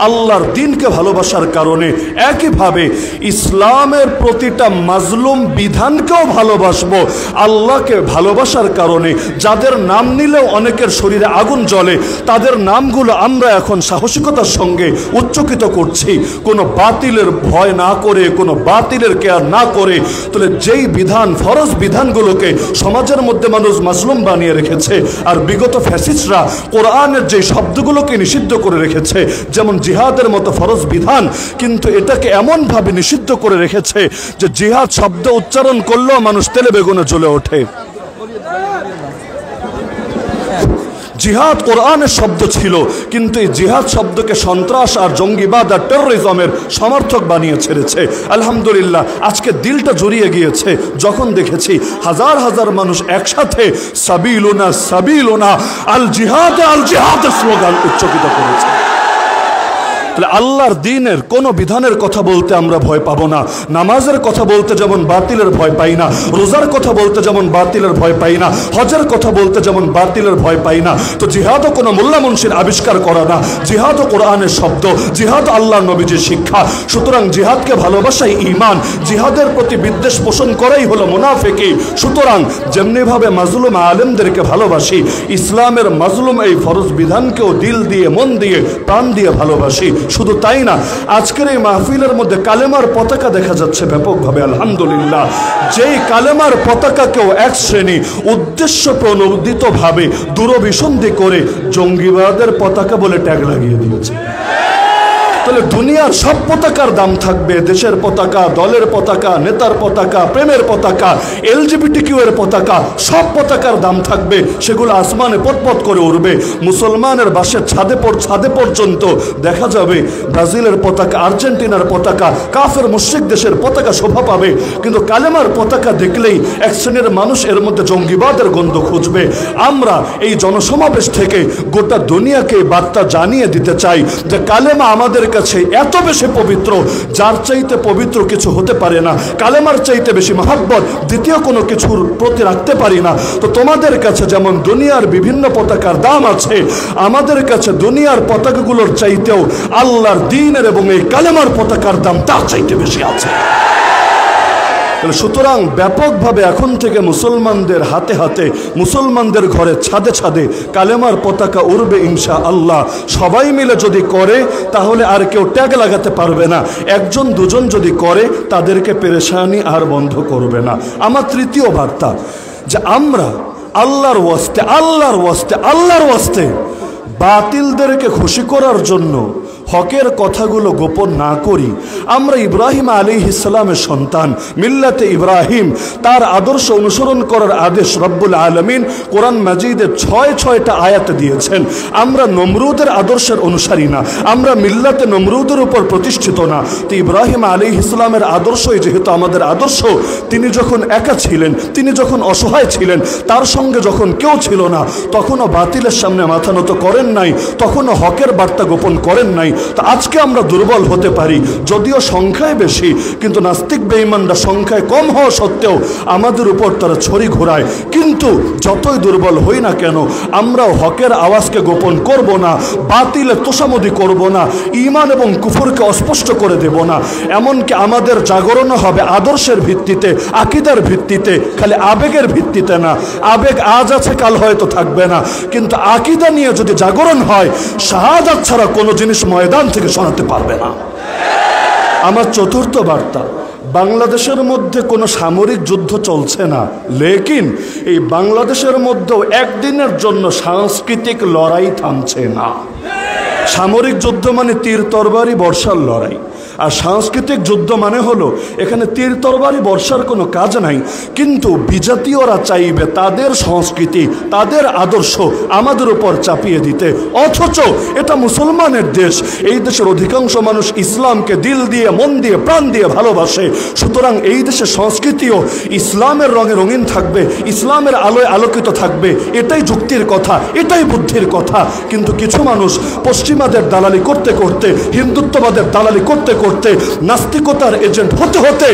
আল্লাহর দ্বীনকে ভালোবাসার কারণে একইভাবে ইসলামের প্রতিটা মাজলুম বিধানকেও ভালোবাসবো। আল্লাহকে ভালোবাসার কারণে যাদের নাম নিলেও অনেকের শরীরে আগুন জ্বলে, তাদের নামগুলো আমরা এখন সাহসিকতার সঙ্গে উচ্চকিত করছি, কোনো বাতিলের ভয় না করে, কোনো বাতিলের কেয়ার না করে। তাহলে যেই বিধান, ফরজ বিধানগুলোকে সমাজের মধ্যে মানুষ মাজলুম বানিয়ে রেখেছে, আর বিগত ফ্যাসিস্টরা কোরআনের যে শব্দগুলোকে নিষিদ্ধ করে রেখেছে, যেমন জিহাদের মতো ফরজ বিধান, কিন্তু এটাকে এমনভাবে নিষিদ্ধ করে রেখেছে যে জিহাদ শব্দ উচ্চারণ করলেও মানুষ তেলে বেগুনে জ্বলে ওঠে। জিহাদ কোরআনের শব্দ ছিল, কিন্তু এই জিহাদ শব্দকে সন্ত্রাস আর জঙ্গিবাদ আর টেরোরিজমের সমর্থক বানিয়ে ছেড়েছে। আলহামদুলিল্লাহ, আজকে দিলটা জড়িয়ে গিয়েছে যখন দেখেছি হাজার হাজার মানুষ একসাথে সাবিলুনা সাবিলুনা আল জিহাদ স্লোগান উচ্চকিত করেছে। আল্লাহর দ্বীনের কোনো বিধানের কথা বলতে আমরা ভয় পাবো না। নামাজের কথা বলতে যেমন বাতিলের ভয় পাই না, রোজার কথা বলতে যেমন বাতিলের ভয় পাই না, হজের কথা বলতে যেমন বাতিলের ভয় পাই না, তো জিহাদও কোনো মোল্লা মুন্সির আবিষ্কার করা না, জিহাদও কোরআনের শব্দ, জিহাদ আল্লাহ নবীজির শিক্ষা। সুতরাং জিহাদকে ভালোবাসাই ঈমান, জিহাদের প্রতি বিদ্বেষ পোষণ করাই হলো মুনাফিকি। সুতরাং যেমনিভাবে মাজলুম আলেমদেরকে ভালোবাসি, ইসলামের মাজলুম এই ফরজ বিধানকেও দিল দিয়ে, মন দিয়ে, প্রাণ দিয়ে ভালোবাসি। শুধু তাই না, আজকের এই মাহফিলের মধ্যে কালেমার পতাকা দেখা যাচ্ছে ব্যাপকভাবে। আলহামদুলিল্লাহ, যেই কালেমার পতাকাকেও এক শ্রেণী উদ্দেশ্য প্রণোদিতভাবে দূরভিসন্ধি করে জঙ্গিবাদের পতাকা বলে ট্যাগ লাগিয়ে দিয়েছে। তাহলে দুনিয়ার সব পতাকার দাম থাকবে, দেশের পতাকা, দলের পতাকা, নেতার পতাকা, প্রেমের পতাকা, LGBTQ এর পতাকা, সব পতাকার দাম থাকবে, সেগুলো আসমানে পটপট করে উড়বে। মুসলমানের বাসের ছাদে পর্যন্ত দেখা যাবে ব্রাজিলের পতাকা, আর্জেন্টিনার পতাকা, কাফের মুশরিক দেশের পতাকা শোভা পাবে। কিন্তু কালেমার পতাকা দেখলেই এক শ্রেণীর মানুষ এর মধ্যে জঙ্গিবাদের গন্ধ খুঁজবে। আমরা এই জনসমাবেশ থেকে গোটা দুনিয়াকে বার্তা জানিয়ে দিতে চাই যে কালেমা আমাদের কাছে এত বেশি পবিত্র, যার চাইতে পবিত্র কিছু হতে পারে না। কালেমার চাইতে বেশি মহব্বত দ্বিতীয় কোনো কিছুর প্রতি রাখতে পারি না। তো তোমাদের কাছে যেমন দুনিয়ার বিভিন্ন পতাকার দাম আছে, আমাদের কাছে দুনিয়ার পতাকাগুলোর চাইতেও আল্লাহর দ্বীনের এবং এই কালেমার পতাকার দাম তার চাইতে বেশি আছে। সুতরাং ব্যাপকভাবে এখন থেকে মুসলমানদের হাতে হাতে, মুসলমানদের ঘরে ছাদে ছাদে কালেমার পতাকা উড়বে ইনশাআল্লাহ। সবাই মিলে যদি করে তাহলে আর কেউ ট্যাগ লাগাতে পারবে না। একজন দুজন যদি করে তাদেরকে পেরেশানি আর বন্ধ করবে না। আমার তৃতীয় বার্তা যে আমরা আল্লাহর ওয়াস্তে বাতিলদেরকে খুশি করার জন্য হকের কথাগুলো গোপন না করি। আমরা ইব্রাহিম আলাইহিস সালামের সন্তান, মিল্লাতে ইব্রাহিম, তার আদর্শ অনুসরণ করার আদেশ রব্বুল আলামিন কোরআন মাজিদে ৬টা আয়াত দিয়েছেন। আমরা নমরুদের আদর্শের অনুসারী না, আমরা মিল্লাতে নমরুদের উপর প্রতিষ্ঠিত না। তো ইব্রাহিম আলাইহিস সালামের আদর্শই যেহেতু আমাদের আদর্শ, তিনি যখন একা ছিলেন, তিনি যখন অসহায় ছিলেন, তার সঙ্গে যখন কেউ ছিল না, তখনও বাতিলের সামনে মাথা নত করেন নাই, তখনও হকের বার্তা গোপন করেন নাই। তো আজকে আমরা দুর্বল হতে পারি, যদিও সংখ্যায় বেশি, কিন্তু নাস্তিক বেঈমানরা সংখ্যায় কম হওয়া সত্ত্বেও আমাদের উপর তারা ছড়ি ঘোরায়। কিন্তু যতই দুর্বল হই না কেন, আমরাও হকের আওয়াজকে গোপন করব না, বাতিলে তোষামদি করব না, ঈমান এবং কুফরকে অস্পষ্ট করে দেব না। এমনকি আমাদের জাগরণ হবে আদর্শের ভিত্তিতে, আকীদার ভিত্তিতে, খালি আবেগের ভিত্তিতে না। আবেগ আজ আছে, কাল হয়তো থাকবে না, কিন্তু আকীদা নিয়ে যদি জাগরণ হয়, শাহাদাত ছাড়া কোনো জিনিস ময়দান থেকে শোনাতে পারবে না। আমার চতুর্থ বার্তা, বাংলাদেশের মধ্যে কোনো সামরিক যুদ্ধ চলছে না, লেকিন এই বাংলাদেশের মধ্যেও একদিনের জন্য সাংস্কৃতিক লড়াই থামছে না। সামরিক যুদ্ধ মানে তীর তরবারি বর্ষার লড়াই, আর সাংস্কৃতিক যুদ্ধ মানে হলো এখানে তীর তরবারি বর্ষার কোনো কাজ নাই, কিন্তু বিজাতীয়রা চাইবে তাদের সংস্কৃতি, তাদের আদর্শ আমাদের উপর চাপিয়ে দিতে। অথচ এটা মুসলমানের দেশ, এই দেশের অধিকাংশ মানুষ ইসলামকে দিল দিয়ে, মন দিয়ে, প্রাণ দিয়ে ভালোবাসে। সুতরাং এই দেশের সংস্কৃতিও ইসলামের রঙে রঙিন থাকবে, ইসলামের আলোয় আলোকিত থাকবে। এটাই যুক্তির কথা, এটাই বুদ্ধির কথা। কিন্তু কিছু মানুষ পশ্চিমাদের দালালি করতে করতে, হিন্দুত্ববাদের দালালি করতে করতে করতে নাস্তিকতার এজেন্ট হতে হতে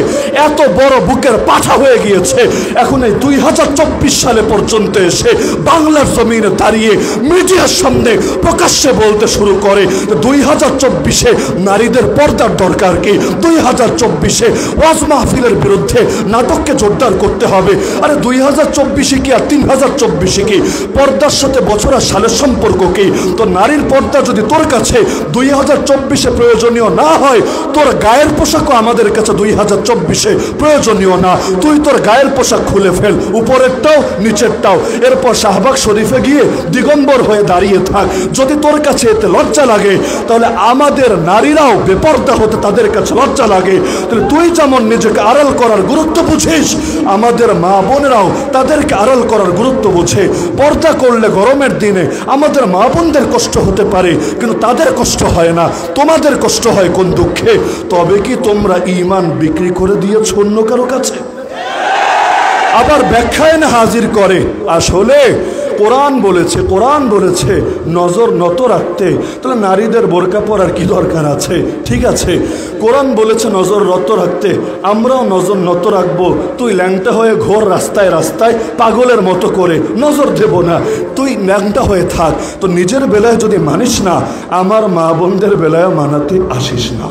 এত বড় বুকের পাঠা হয়ে গিয়েছে। এখন এই 2024 সালে পর্যন্ত এসে বাংলার জমিনে দাঁড়িয়ে মিডিয়ার সামনে প্রকাশ্যে বলতে শুরু করে 2024-এ নারীদের পর্দার দরকার কি, 2024-এ ওয়াজ মাহফিলের বিরুদ্ধে নাটককে জোরদার করতে হবে। আরে 2024 কি আর 3024 কি? পর্দার সাথে বছর আর সালের সম্পর্ক কি? তো নারীর পর্দা যদি তোর কাছে 2024-এ প্রয়োজনীয় না হয়, তোর গায়ের পোশাকও আমাদের কাছে 2024-এ প্রয়োজনীয় না। তুই তোর গায়ের পোশাক খুলে ফেল, উপরেরটাও নিচেরটাও, এরপর শাহবাগ শরীফে গিয়ে দিগম্বর হয়ে দাঁড়িয়ে থাক। যদি তোর কাছে এতে লজ্জা লাগে, তাহলে আমাদের নারীরাও বেপর্দা হতে তাদের কাছে লজ্জা লাগে। তাহলে তুই যেমন নিজেকে আড়াল করার গুরুত্ব বুঝিস, আমাদের মা বোনেরাও তাদেরকে আড়াল করার গুরুত্ব বুঝে। পর্দা করলে গরমের দিনে আমাদের মা বোনদের কষ্ট হতে পারে, কিন্তু তাদের কষ্ট হয় না। তোমাদের কষ্ট হয় কোন দুঃখে? তবে কি তোমরা ঈমান বিক্রি করে দিয়েছ অন্য কারো কাছে? আবার ব্যাখ্যায় না হাজির করে আসলে কোরআন বলেছে নজর নত রাখতে। তাহলে নারীদের বোরকা পরার কি দরকার আছে? ঠিক আছে, কোরআন বলেছে নজর নত রাখতে, আমরাও নজর নত রাখবো। তুই ল্যাংটা হয়ে ঘোর রাস্তায় রাস্তায় পাগলের মতো করে, নজর দেব না, তুই ল্যাংটা হয়ে থাক। তো নিজের বেলায় যদি মানিস না, আমার মা বোনদের বেলায় মানাতে আসিস না।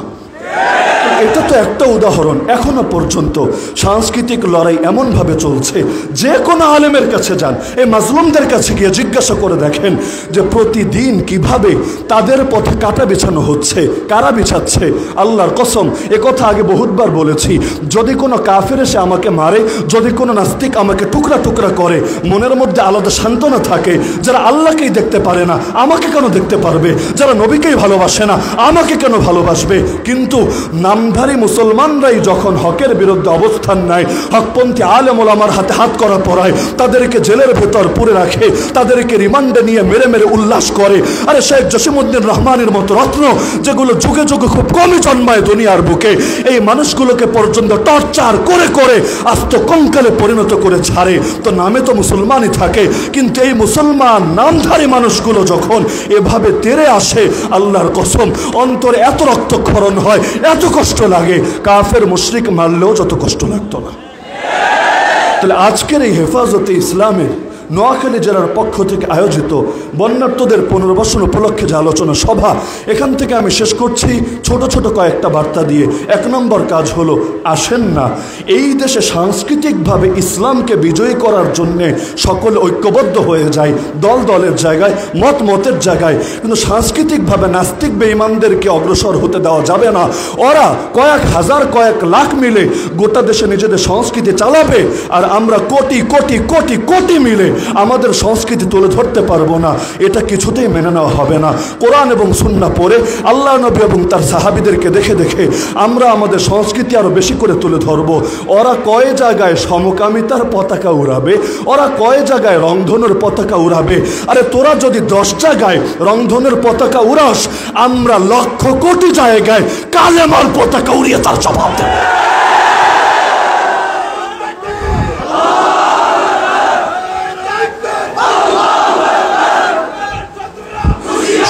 এটা তো একটা উদাহরণ। এখনো পর্যন্ত সাংস্কৃতিক লড়াই এমনভাবে চলছে, যে কোনো আলেমের কাছে যান, এই মাজলুমদের কাছে গিয়ে জিজ্ঞাসা করে দেখেন যে প্রতিদিন কিভাবে তাদের পথে কাটা বিছানো হচ্ছে। কারা বিছাচ্ছে? আল্লাহর কসম, একথা আগে বহুতবার বলেছি, যদি কোনো কাফের এসে আমাকে মারে, যদি কোনো নাস্তিক আমাকে টুকরা টুকরা করে, মনের মধ্যে আলাদা সান্ত্বনা থাকে। যারা আল্লাহকেই দেখতে পারে না, আমাকে কেন দেখতে পারবে? যারা নবীকেই ভালোবাসে না, আমাকে কেন ভালোবাসবে? কিন্তু নামধারী মুসলমানরাই যখন হকের বিরুদ্ধে অবস্থান নেয়, হকপন্থী আলেম ওলামার হাতে হাত করা পড়ায়, তাদেরকে জেলের ভেতর পুরে রাখে, তাদেরকে রিমান্ডে নিয়ে মেরে মেরে উল্লাস করে। আরে শেখ জসিমউদ্দিন রহমানের মতো রত্ন, যেগুলো যুগে যুগে খুব কমই জন্মায় দুনিয়ার বুকে, এই মানুষগুলোকে পর্যন্ত টর্চার করে করে আস্ত কঙ্কালে পরিণত করে ছাড়ে। তো নামে তো মুসলমানই থাকে, কিন্তু এই মুসলমান নামধারী মানুষগুলো যখন এভাবে তেরে আসে, আল্লাহর কসম অন্তরে এত রক্তক্ষরণ হয়, এত কষ্ট লাগে, কাফের মুশরিক মারলেও যত কষ্ট লাগতো না। তাহলে আজকের এই হেফাজতে ইসলামের নোয়াখালী জেলার পক্ষ থেকে আয়োজিত বন্যার্তদের পুনর্বাসন উপলক্ষে যে আলোচনা সভা, এখান থেকে আমি শেষ করছি ছোট ছোট কয়েকটা বার্তা দিয়ে। 1 নম্বর কাজ হলো, আসেন না এই দেশে সাংস্কৃতিকভাবে ইসলামকে বিজয়ী করার জন্যে সকলে ঐক্যবদ্ধ হয়ে যায়, দল দলের জায়গায়, মত মতের জায়গায়, কিন্তু সাংস্কৃতিকভাবে নাস্তিক বেঈমানদেরকে অগ্রসর হতে দেওয়া যাবে না। ওরা কয়েক হাজার কয়েক লাখ মিলে গোটা দেশে নিজেদের সংস্কৃতি চালাবে, আর আমরা কোটি কোটি কোটি কোটি মিলে আমাদের সংস্কৃতি তুলে ধরতে পারবো না। এটা কিছুতেই মেনে নেওয়া হবে না। কোরআন এবং সুন্নাহ পড়ে আল্লাহ নবী এবং তার সাহাবীদেরকে দেখে দেখে আমরা আমাদের সংস্কৃতি আরো বেশি করে তুলে ধরবো। ওরা কয় জায়গায় সমকামিতার পতাকা উড়াবে, ওরা কয় জায়গায় রংধনুর পতাকা উড়াবে। আরে তোরা যদি 10 জায়গায় রংধনুর পতাকা উড়াস, আমরা লক্ষ কোটি জায়গায় কালেমার পতাকা উড়িয়ে তার জবাব দেব।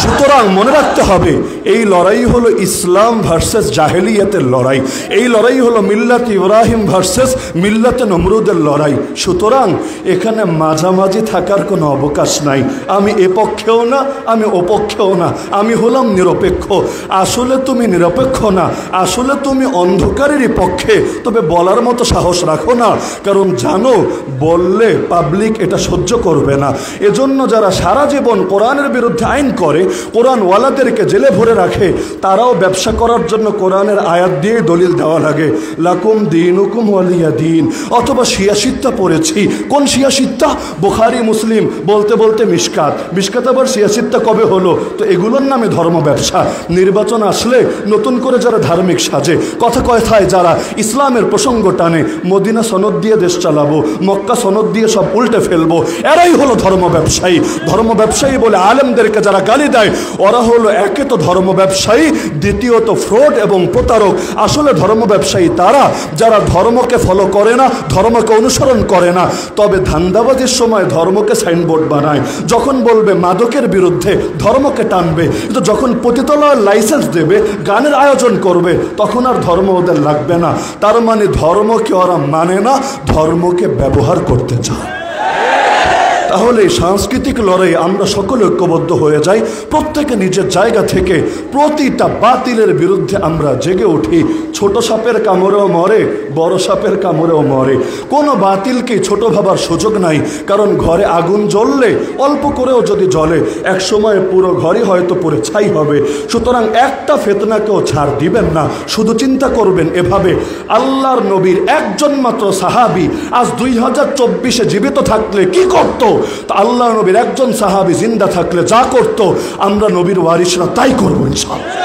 সুতরাং মনে রাখতে হবে, এই লড়াই হলো ইসলাম ভার্সেস জাহেলিয়াতের লড়াই, এই লড়াই হলো মিল্লাত ইব্রাহিম ভার্সেস মিল্লাতে নমরুদের লড়াই। সুতরাং এখানে মাঝামাঝি থাকার কোনো অবকাশ নাই। আমি এ পক্ষেও না, আমি ও পক্ষেও না, আমি হলাম নিরপেক্ষ। আসলে তুমি নিরপেক্ষ না, আসলে তুমি অন্ধকারেরই পক্ষে, তবে বলার মতো সাহস রাখো না, কারণ জানো বললে পাবলিক এটা সহ্য করবে না। এজন্য যারা সারা জীবন কোরআনের বিরুদ্ধে আইন করে, কোরআনওয়ালাদেরকে জেলে ভরে রাখে, তারাও ব্যবসা করার জন্য কোরআনের আয়াত দিয়ে দলিল দেওয়া লাগে, লাকুম দীনুকুম ওয়ালিয়া দীন। অথবা শিয়াশিত্তা পড়েছি, কোন শিয়াশিত্তা? বুখারী মুসলিম বলতে বলতে মিশকাত, মিশকাত আবার শিয়াশিত্তা কবে হলো? তো এগুলোর নামে ধর্ম ব্যবসা। নির্বাচন আসলে নতুন করে যারা ধার্মিক সাজে, কথা কথায় যারা ইসলামের প্রসঙ্গ টানে, মদিনা সনদ দিয়ে দেশ চালাবো, মক্কা সনদ দিয়ে সব উল্টে ফেলবো, এরাই হলো ধর্ম ব্যবসায়ী। ধর্ম ব্যবসায়ী বলে আলেমদেরকে যারা গালি দেয়, ওরা হলো একে তো ধর্ম ব্যবসায়ী, দ্বিতীয়ত ফ্রড এবং প্রতারক। আসলে ধর্ম ব্যবসায়ী তারা যারা ধর্মকে ফলো করে না, ধর্মকে অনুসরণ করে না, তবে ধান্দাবাজির সময় ধর্মকে সাইনবোর্ড বানায়। যখন বলবে মাদকের বিরুদ্ধে ধর্মকে টানবে, কিন্তু যখন পতিতালয়ের লাইসেন্স দেবে, গানের আয়োজন করবে, তখন আর ধর্ম ওদের লাগবে না। তার মানে ধর্মকে ওরা মানে না, ধর্মকে ব্যবহার করতে চায়। তাহলে সাংস্কৃতিক লড়াই আমরা সকলে ঐক্যবদ্ধ হয়ে যাই, প্রত্যেকে নিজের জায়গা থেকে প্রতিটা বাতিলের বিরুদ্ধে আমরা জেগে উঠি। ছোট সাপের কামড়েও মরে, বড় সাপের কামড়েও মরে। কোনো বাতিলকে ছোট ভাবার সুযোগ নাই, কারণ ঘরে আগুন জ্বললে অল্প করেও যদি জ্বলে, এক সময় পুরো ঘরই হয়তো পুড়ে ছাই হবে। সুতরাং একটা ফিতনাকেও ছাড় দিবেন না। শুধু চিন্তা করবেন এভাবে, আল্লাহর নবীর একজন মাত্র সাহাবী আজ 2024-এ জীবিত থাকলে কি করতো? তা আল্লাহ নবীর একজন সাহাবী জিন্দা থাকলে যা করত, আমরা নবীর ওয়ারিসরা তাই করবো ইনশাআল্লাহ।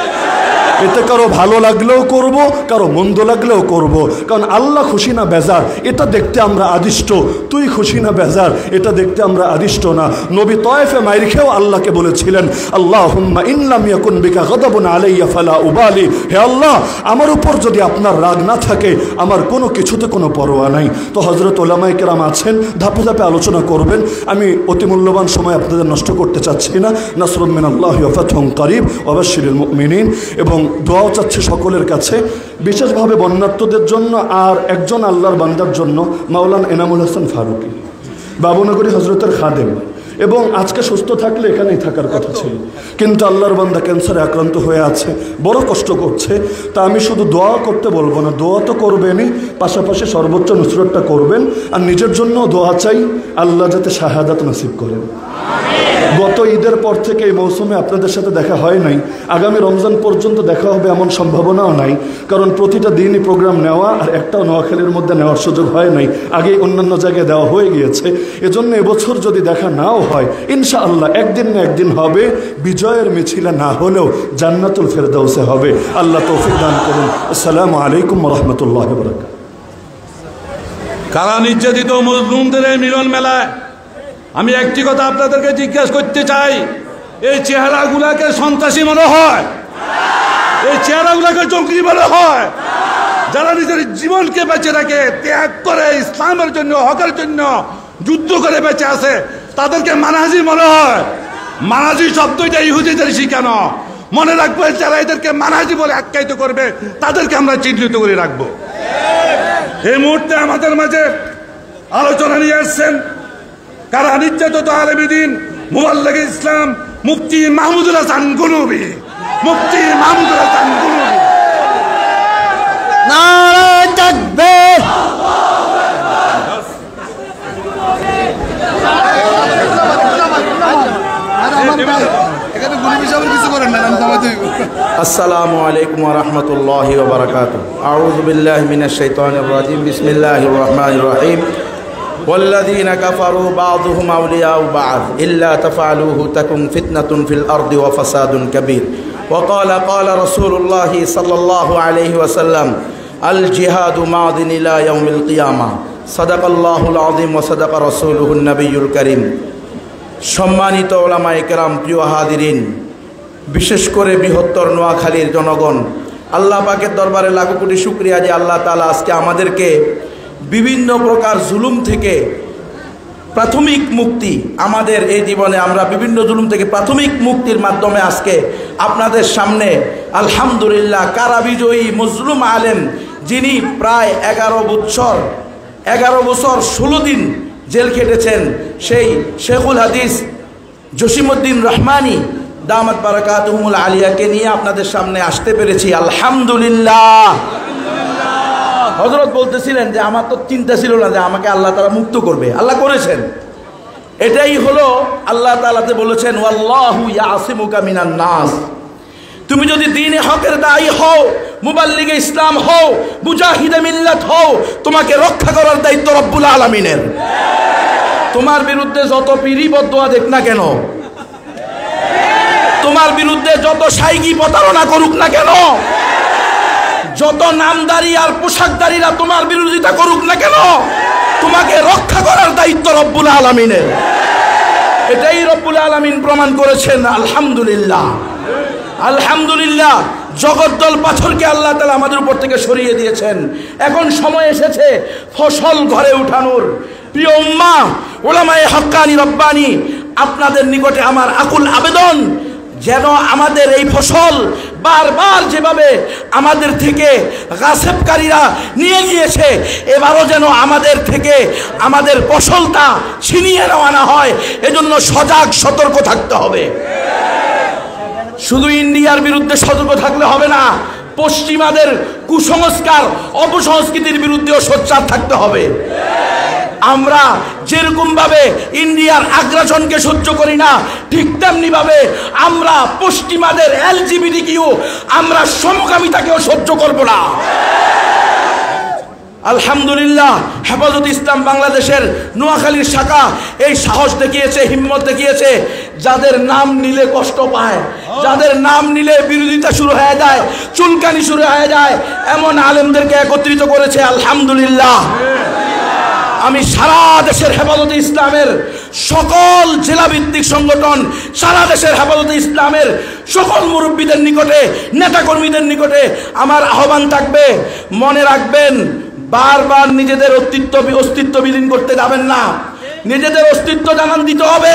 এতে কারো ভালো লাগলেও করব, কারো মন্দ লাগলেও করব, কারণ আল্লাহ খুশি না বেজার এটা দেখতে আমরা আদিষ্ট। তুই খুশি না বেজার এটা দেখতে আমরা আদিষ্ট না। নবী তয়েফে মাইর খেয়েও আল্লাহকে বলেছিলেন, আল্লাহুম্মা ইন লাম ইয়াকুন বিকা গাদাবুন আলাইয়া ফালা উবালি। হে আল্লাহ, আমার উপর যদি আপনার রাগ না থাকে, আমার কোনো কিছুতে কোনো পরোয়া নাই। তো হযরত উলামায়ে কেরাম আছেন, ধাপে ধাপে আলোচনা করবেন। আমি অতি মূল্যবান সময় আপনাদের নষ্ট করতে চাচ্ছি না। নাসরুম মিনাল্লাহি ওয়া ফাতহুন করিব ওয়া বাশশিরিল মুমিনিন। এবং দোয়াও চাচ্ছে সকলের কাছে, বিশেষভাবে বন্যার্তদের জন্য আর একজন আল্লাহর বান্দার জন্য, মাওলানা এনামুল হাসান ফারুকী, বাবুনগরী হজরতের খাদেম, এবং আজকে সুস্থ থাকলে এখানেই থাকার কথা ছিল, কিন্তু আল্লাহর বান্দা ক্যান্সারে আক্রান্ত হয়ে আছে, বড় কষ্ট করছে। তা আমি শুধু দোয়া করতে বলবো না, দোয়া তো করবেনই, পাশাপাশি সর্বোচ্চ নুসরতটা করবেন। আর নিজের জন্য দোয়া চাই, আল্লাহ যাতে শাহাদাত নসিব করেন। গত ঈদের পর থেকে এই মৌসুমে আপনাদের সাথে দেখা হয় নাই, আগামী রমজান পর্যন্ত দেখা হবে এমন সম্ভাবনাও নাই, কারণ প্রতিটা দিনই প্রোগ্রাম নেওয়া আর একটাও নোয়াখালীর মধ্যে নেওয়ার সুযোগ হয় নাই, আগেই অন্যান্য জায়গায় দেওয়া হয়ে গিয়েছে। এজন্য এবছর যদি দেখা নাও হয়, ইনশাআল্লাহ একদিন না একদিন হবে, বিজয়ের মিছিলে না হলেও জান্নাতুল ফেরদাউসে হবে। আল্লাহ তৌফিক দান করুন। আসসালামু আলাইকুম ওয়া রাহমাতুল্লাহি ওয়া বারাকাতুহু। কারা নির্যাতিত মজলুমদের এই মিলন মেলায় আমি একটি কথা আপনাদেরকে জিজ্ঞাসা করতে চাই, এই চেহারাগুলাকে সন্ত্রাসী মনে হয়? এই চেহারাগুলাকে জঙ্গি মনে হয়? যারা নিজের জীবনকে বেঁচে রাখে, ত্যাগ করে ইসলামের জন্য, হকের জন্য যুদ্ধ করে বেঁচে আছে, তাদেরকে মানাজি মনে হয়? মানাজি শব্দটা ইহুদিদের শিখানো। মনে রাখবেন, যারা এদেরকে মানাজি বলে আখ্যায়িত করবে, তাদেরকে আমরা চিহ্নিত করে রাখবো। এই মুহূর্তে আমাদের মাঝে আলোচনা নিয়ে আসছেন কারা নির্যাতিত আলেম দ্বীন, মুবাল্লিগ ইসলাম মুফতি মাহমুদুল হাসান গনবী। মুফতি মাহমুদুল হাসান গনবী। নারে তাকবীর। আসসালামু আলাইকুম ওয়া রাহমাতুল্লাহি ওয়া বারাকাতুহু। আউযু বিল্লাহি মিনাশ শাইতানির রাজিম। বিসমিল্লাহির রহমানির রহিম। والذين كفروا بعضهم أولياء بعض إلا تفعلوه تكن فتنة في الأرض وفساد كبير وقال رسول الله صلى الله عليه وسلم الجهاد ماض إلى يوم القيامة صدق الله العظيم وصدق رسوله النبي الكريم। সম্মানিত ওলামায়ে কেরাম, প্রিয় হাজিরিন, বিশেষ করে বৃহত্তর নোয়াখালীর জনগণ, আল্লাহ পাকের দরবারে লাখো কোটি শুকরিয়া যে আল্লাহ তাআলা আজকে আমাদেরকে বিভিন্ন প্রকার জুলুম থেকে প্রাথমিক মুক্তি, আমাদের এই জীবনে আমরা বিভিন্ন জুলুম থেকে প্রাথমিক মুক্তির মাধ্যমে আজকে আপনাদের সামনে আলহামদুলিল্লাহ কারা বিজয়ী মজলুম আলেম, যিনি প্রায় 11 বছর 16 দিন জেল খেটেছেন, সেই শেখুল হাদিস জসিমউদ্দিন রহমানী দামাত বারাকাতুহুমুল আলিয়াকে নিয়ে আপনাদের সামনে আসতে পেরেছি। আলহামদুলিল্লাহ। হযরত বলতেছিলেন যে আমার তো চিন্তা ছিল না যে আমাকে আল্লাহ তাআলা মুক্ত করবে, আল্লাহ করেছেন। এটাই হলো আল্লাহ তাআলাতে বলেছেন ওয়াল্লাহু ইয়াসিমুকা মিনান নাস। তুমি যদি দ্বীনে হকের দায়ী হও, মুবাল্লিগে ইসলাম হও, মুজাহিদে মিল্লাত হও, তোমাকে রক্ষা করার দায়িত্ব রব্বুল আলামিনের। তোমার বিরুদ্ধে যত পীরি বদদোয়া দেখ না কেন, তোমার বিরুদ্ধে যত শাইগি প্রতারণা করুক না কেন, যত নামদারি আর পোশাকদারিরা তোমার বিরোধিতা করুক না কেন, তোমাকে রক্ষা করার দায়িত্ব রব্বুল আলামিনের। এটাই রব্বুল আলামিন প্রমাণ করেছেন। আলহামদুলিল্লাহ, আলহামদুলিল্লাহ। জগদ্দল পাথরকে আল্লাহ তাআলা আমাদের উপর থেকে সরিয়ে দিয়েছেন। এখন সময় এসেছে ফসল ঘরে উঠানোর। প্রিয় উম্মাহ, উলামায়ে হক্কানি রব্বানি, আপনাদের নিকটে আমার আকুল আবেদন, যেন আমাদের এই ফসল বারবার যেভাবে আমাদের থেকে গাসেবকারীরা নিয়ে গিয়েছে, এবারও যেন আমাদের থেকে আমাদের ফসলটা ছিনিয়ে নেওয়া না হয়, এজন্য সজাগ সতর্ক থাকতে হবে। শুধু ইন্ডিয়ার বিরুদ্ধে সতর্ক থাকলে হবে না, পশ্চিমাদের কুসংস্কার অপসংস্কৃতির বিরুদ্ধেও সোচ্চার থাকতে হবে। আমরা যেরকম ভাবে ইন্ডিয়ার আগ্রাসনকে সহ্য করি না, ঠিক তেমনি ভাবে আমরা পশ্চিমাদের এলজিবিটিকিউ আমরা সমকামিতাকেও সহ্য করব না। আলহামদুলিল্লাহ, হেফাজত ইসলাম বাংলাদেশের নোয়াখালীর শাখা এই সাহস দেখিয়েছে, হিম্মত দেখিয়েছে। যাদের নাম নিলে কষ্ট পায়, যাদের নাম নিলে বিরোধিতা শুরু হয়ে যায়, চুলকানি শুরু হয়ে যায়, এমন আলেমদেরকে একত্রিত করেছে। আলহামদুলিল্লাহ। আমি সারা দেশের হেফাজতে ইসলামের সকল জেলাভিত্তিক সংগঠন, সারা দেশের হেফাজতে ইসলামের সকল মুরব্বীদের নিকটে, নেতাকর্মীদের নিকটে আমার আহ্বান থাকবে, মনে রাখবেন, বারবার নিজেদের অস্তিত্ব বিলীন করতে যাবেন না। নিজেদের অস্তিত্ব জানান দিতে হবে।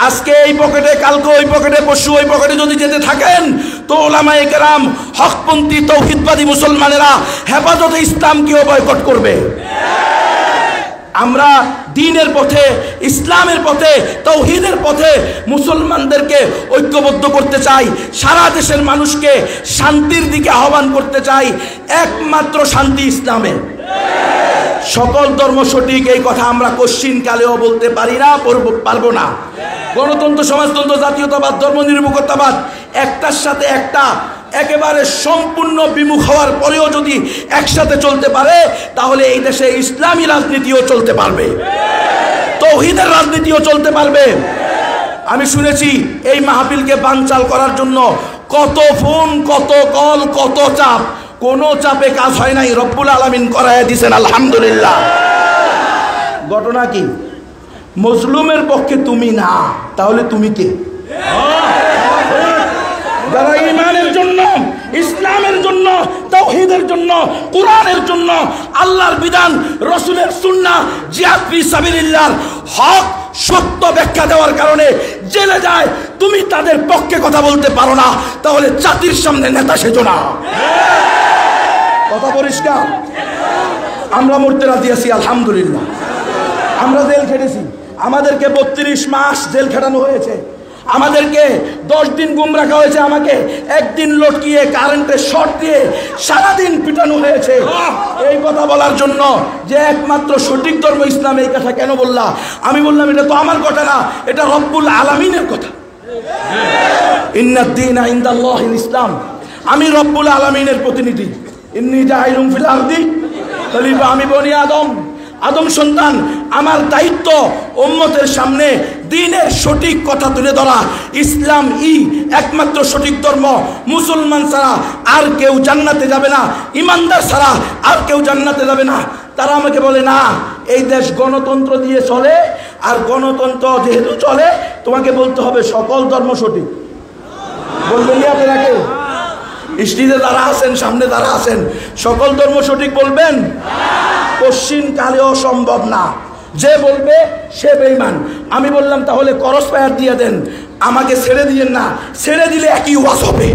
আজকে এই পকেটে, কালকে ওই পকেটে, পরশু ওই পকেটে যদি যেতে থাকেন, তো ওলামায়ে কেরাম, হকপন্থী তৌহিদবাদী মুসলমানেরা হেফাজতে ইসলামকেও বয়কট করবে। আমরা দ্বীনের পথে, ইসলামের পথে, তাওহীদের পথে মুসলমানদেরকে ঐক্যবদ্ধ করতে চাই। সারা দেশের মানুষকে শান্তির দিকে আহ্বান করতে চাই। একমাত্র শান্তি ইসলামে। সকল ধর্ম সঠিক, এই কথা আমরা কোশ্চিন কালেও বলতে পারি না, পারবো না। গণতন্ত্র, সমাজতন্ত্র, জাতীয়তাবাদ, ধর্মনিরপেক্ষতাবাদ একটার সাথে একটা একেবারে সম্পূর্ণ বিমুখ হওয়ার পরেও যদি একসাথে চলতে পারে, তাহলে এই দেশে ইসলামী রাজনীতিও চলতে পারবে, তাওহীদের রাজনীতিও চলতে পারবে। আমি শুনেছি এই মাহফিলকে বানচাল করার জন্য কত ফোন, কত কল, কত চাপ, কোনো চাপে কাজ হয় নাই, রব্বুল আলামিন করায় দিয়েছেন। আলহামদুলিল্লাহ। ঘটনা কি? মজলুমের পক্ষে তুমি না, তাহলে তুমি কে? যারা ঈমানের জন্য, ইসলামের জন্য, তাওহীদের জন্য, কোরআনের জন্য, আল্লাহর বিধান, রাসূলের সুন্নাহ, জিহাদ ফি সাবিলিল্লাহর হক সত্য ব্যাখ্যা দেওয়ার কারণে জেলে যায়, তুমি তাদের পক্ষে কথা বলতে পারো না, তাহলে জাতির সামনে নেতা সেজো না। কথা পরিষ্কার? আমরা মরতে রাজি আছি, আলহামদুলিল্লাহ। আমরা জেল খেটেছি, আমাদেরকে 32 মাস জেল খেটানো হয়েছে, আমাদেরকে 10 দিন গুম রাখা হয়েছে, আমাকে একদিন লটকিয়ে কারেন্টের শর্ট দিয়ে সারাদিন পিটানো হয়েছে। এই কথা বলার জন্য যে একমাত্র সঠিক ধর্ম ইসলাম, এই কথা কেন বললা? আমি বললাম, এটা তো আমার কথা না, এটা রব্বুল আলামিনের কথা। ইন্নাদ-দীনা ইনদাল্লাহিল ইসলাম। আমি রব্বুল আলামিনের প্রতিনিধি। ইন্নী জাইলুন ফিল আরদি খলিফা। আমি বনি আদম সন্তান। আমার দায়িত্ব উম্মতের সামনে দ্বীনের সঠিক কথা তুলে ধরা। ইসলাম একমাত্র সঠিক ধর্ম। মুসলমান ছাড়া আর কেউ জান্নাতে যাবে না, ইমানদার ছাড়া আর কেউ জান্নাতে যাবে না। তারা আমাকে বলে, না, এই দেশ গণতন্ত্র দিয়ে চলে, আর গণতন্ত্র যেহেতু চলে, তোমাকে বলতে হবে সকল ধর্ম সঠিক। বলবেন না আপনারা কেউ? স্টেজে যারা আছেন, সামনে যারা আছেন, সকল ধর্ম সঠিক বলবেন? কোশ্চিন কালেও সম্ভব না। যে বলবে সে বেঈমান। আমি বললাম, তাহলে ক্রস ফায়ার দিয়ে দেন, আমাকে ছেড়ে দিয়েন না। ছেড়ে দিলে একই ওয়াজ হবে।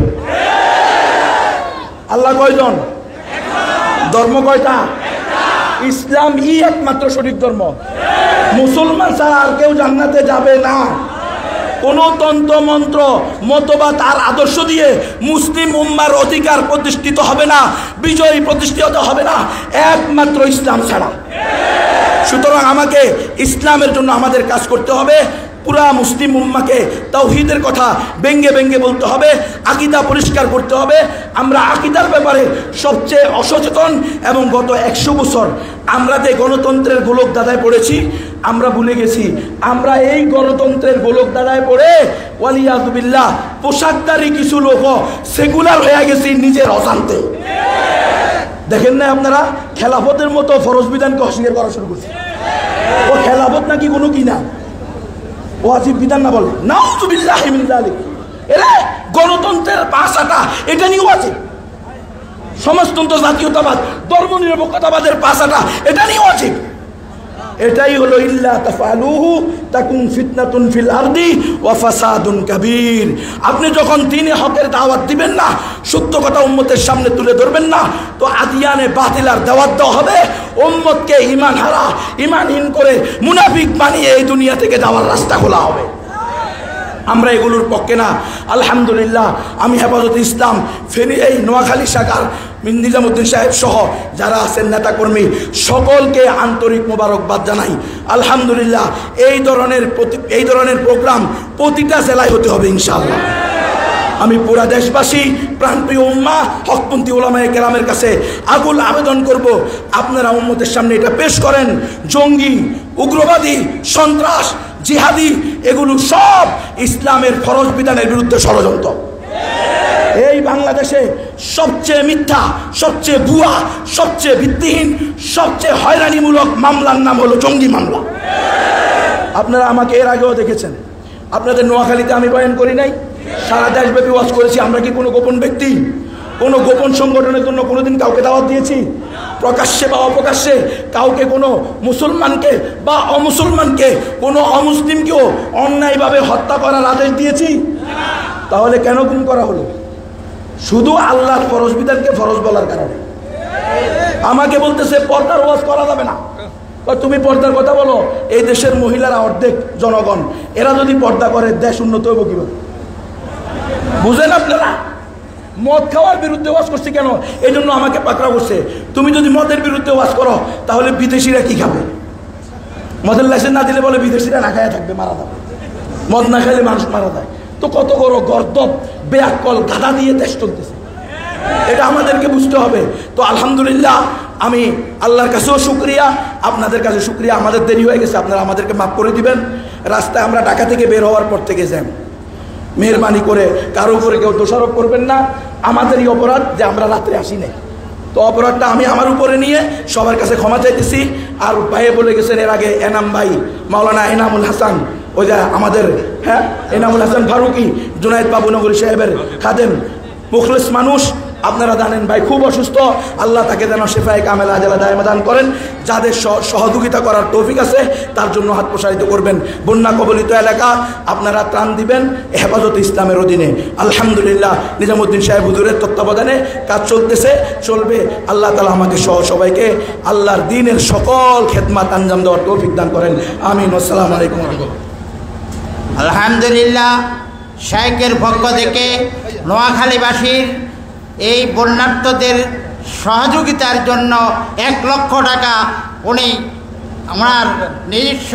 আল্লাহ কয়জন? ধর্ম কয়টা? ইসলাম একমাত্র সঠিক ধর্ম। মুসলমান ছাড়া আর কেউ জান্নাতে যাবে না। কোন তন্ত্র মন্ত্র, মতবাদ আর আদর্শ দিয়ে মুসলিম উম্মার অধিকার প্রতিষ্ঠিত হবে না, বিজয় প্রতিষ্ঠিত হবে না, একমাত্র ইসলাম ছাড়া। সুতরাং আমাকে ইসলামের জন্য আমাদের কাজ করতে হবে। পুরা মুসলিম উম্মাকে তাওহীদের কথা ব্যঙ্গে ব্যঙ্গে বলতে হবে, আকীদা পরিষ্কার করতে হবে। আমরা আকীদার ব্যাপারে সবচেয়ে অসচেতন, এবং গত 100 বছর আমরা যে গণতন্ত্রের গোলক দাদায় পড়েছি, আমরা ভুলে গেছি। আমরা এই গণতন্ত্রের গোলক দাদায় পড়ে ওয়ালিয়াযু বিল্লাহ পোশাকদারি কিছু লোক সেকুলার হয়ে গেছি নিজের অজান্তে। দেখেন না আপনারা, খেলাফতের মতো ফরজ বিধানকে অস্বীকার করা শুরু করছে। ও খেলাফত নাকি কোনো কি না? ওয়াজিব বিধান না বলে, নাউযুবিল্লাহি মিন যালিক। এরা গণতন্ত্রের পাশাটা এটা নিয়ে ওয়াজিব, সমাজতন্ত্র, জাতীয়তাবাদ, ধর্মনিরপেক্ষতাবাদের পাশাটা এটা নিয়ে ওয়াজিব। এটাই হলো ইল্লা তাফআলুহু তাকুন ফিতনাতুন ফিল আরদি ওয়া ফাসাদুন কাবীর। আপনি যখন দ্বীনে হকের দাওয়াত দিবেন না, সত্য কথা উম্মতের সামনে তুলে ধরবেন না, তো আদিয়ানে বাতিলার দাওয়াত দেওয়া হবে, উম্মতকে ঈমান হারা, ঈমানহীন করে মুনাফিক বানিয়ে এই দুনিয়া থেকে যাওয়ার রাস্তা খোলা হবে। আমরা এগুলোর পক্ষে না। আলহামদুলিল্লাহ, আমি হেফাজতে ইসলাম ফেনী এই নোয়াখালী শাখার নিজামুদ্দিন সাহেব সহ যারা আছেন নেতাকর্মী সকলকে আন্তরিক মোবারকবাদ জানাই। আলহামদুলিল্লাহ, এই ধরনের প্রোগ্রাম প্রতিটা জেলায় হতে হবে ইনশাআল্লাহ। আমি পুরা দেশবাসী, প্রাণপ্রিয় উম্মাহ, হকপন্থী উলামায়ে কেরামের কাছে আকুল আবেদন করব, আপনারা উম্মতের সামনে এটা পেশ করেন। জঙ্গি, উগ্রবাদী, সন্ত্রাস, জিহাদি এগুলো সব ইসলামের ফরজ বিধানের বিরুদ্ধে ষড়যন্ত্র। এই বাংলাদেশে সবচেয়ে মিথ্যা, সবচেয়ে ভুয়া, সবচেয়ে ভিত্তিহীন, সবচেয়ে হয়রানিমূলক মামলার নাম হলো জঙ্গি মামলা। আপনারা আমাকে এর আগেও দেখেছেন, আপনাদের নোয়াখালীতে আমি বয়ান করি নাই, সারা দেশব্যাপী ওয়াজ করেছি। আমরা কি কোনো গোপন ব্যক্তি, কোনো গোপন সংগঠনের জন্য কোনোদিন কাউকে দাওয়াত দিয়েছি? প্রকাশ্যে বা অপ্রকাশ্যে কাউকে, কোনো মুসলমানকে বা অমুসলমানকে, কোনো অমুসলিমকেও অন্যায়ভাবে হত্যা করার আদেশ দিয়েছি? তাহলে কেন গুম করা হলো? শুধু আল্লাহর ফরজ বিধানকে ফরজ বলার কারণে। আমাকে বলতেছে পর্দার ওয়াজ করা যাবে না। তুমি পর্দার কথা বলো, এই দেশের মহিলারা অর্ধেক জনগণ, এরা যদি পর্দা করে দেশ উন্নত হইব কিভাবে? বুঝেন আপনারা? মদ খাওয়ার বিরুদ্ধে ওয়াজ করছে কেন? এই জন্য আমাকে পাকড়া করছে। তুমি যদি মদের বিরুদ্ধে ওয়াজ করো, তাহলে বিদেশিরা কি খাবে? মদের লাইসেন্স না দিলে বলে বিদেশিরা না খায় থাকবে, মারা যাবে। মদ না খাইলে মানুষ মারা যায়। তো কত বড় গর্দব, বেয়াক্কল, গাধা দিয়ে দেশ চলতেছে, এটা আমাদেরকে বুঝতে হবে। তো আলহামদুলিল্লাহ, আমি আল্লাহর কাছেও শুকরিয়া, আপনাদের কাছে শুকরিয়া। আমাদের দেরি হয়ে গেছে, আপনারা আমাদেরকে মাফ করে দিবেন। রাস্তায় আমরা ঢাকা থেকে বের হওয়ার পর থেকে যান, মেহরবানি করে কারো উপরে কেউ দোষারোপ করবেন না। আমাদেরই অপরাধ যে আমরা রাত্রে আসি নাই, তো অপরাধটা আমি আমার উপরে নিয়ে সবার কাছে ক্ষমা চাইতেছি। আর ভাইয়ে বলে গেছেন এর আগে, এনাম ভাই, মাওলানা এনামুল হাসান, ওই যে আমাদের এনামুল হাসান ফারুকি, জুনায়েদ বাবুনগরী সাহেবের খাদেম, মুখলিস মানুষ। আপনারা জানেন ভাই খুব অসুস্থ, আল্লাহ তাকে যেন শেফায়ে কামেলা আজলা দায়েমা দান করেন। যাদের সহযোগিতা করার তৌফিক আছে তার জন্য হাত প্রসারিত করবেন। বন্যা কবলিত এলাকা আপনারা ত্রাণ দিবেন হেফাজতে ইসলামের অধীনে। আলহামদুলিল্লাহ, নিজামুদ্দিন সাহেব হুজুরের তত্ত্বাবধানে কাজ চলতেছে, চলবে। আল্লাহ তাআলা আমাকে সহ সবাইকে আল্লাহর দ্বীনের সকল খেদমাত আঞ্জাম দেওয়ার তৌফিক দান করেন। আমিন। আসসালামু আলাইকুম। আলহামদুলিল্লাহ, শাইখের পক্ষ থেকে নোয়াখালীবাসীর এই বন্যার্তদের সহযোগিতার জন্য 1 লক্ষ টাকা উনি আমার নিজস্ব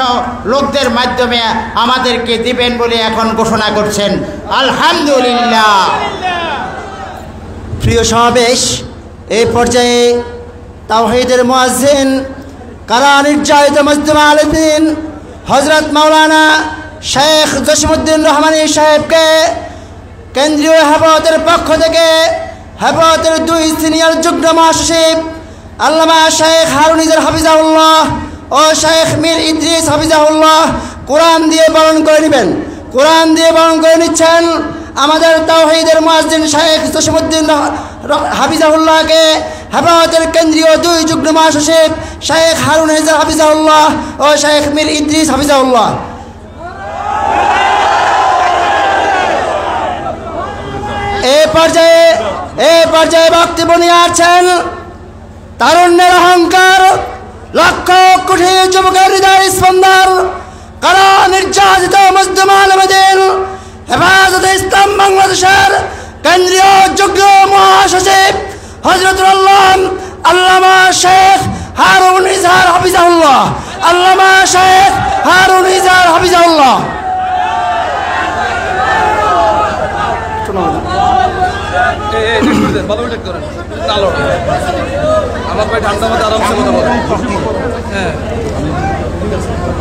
লোকদের মাধ্যমে আমাদেরকে দিবেন বলে এখন ঘোষণা করছেন। আলহামদুলিল্লাহ। প্রিয় সমাবেশ, এই পর্যায়ে তাওহীদের মুয়াজ্জিন, কারা নির্যাতিত মজদুমা আলিদ্দিন হযরত মাওলানা শেখ জসিমউদ্দিন রহমানী সাহেবকে কেন্দ্রীয় হেফাজতের পক্ষ থেকে হেফাজতের 2 সিনিয়র যুগ্ম মহাসচিব আল্লামা শেখ হারুন ইজার হাফিজাহুল্লাহ ও শেখ মীর ইদ্রিস হাফিজাহুল্লাহ কোরআন দিয়ে বরণ করে নেবেন। কোরআন দিয়ে বরণ করে নিচ্ছেন আমাদের তাওহীদের মুয়াজ্জিন শেখ জসিমউদ্দিন হাফিজাহুল্লাহকে হেফাজতের কেন্দ্রীয় 2 যুগ্ম মহাসচিব শেখ হারুন ইজার হাফিজাহুল্লাহ ও শেখ মীর ইদ্রিস হাফিজাহুল্লাহ। এই পর্যায়ে বক্তব্য নিয়ে আছেন তারুণ্যের অহংকার, লক্ষ কোটি যুবকের হৃদয় স্পন্দন, কারা নির্যাতিত মজদুমা আলেমদের হেফাজতে ইসলাম বাংলাদেশের কেন্দ্রীয় যুগ্ম মহাসচিব হযরতুল আল্লামা শেখ হারুন ইজার হাফিজাহুল্লাহ। আল্লামা শেখ হারুন ইজার হাফিজাহুল্লাহ।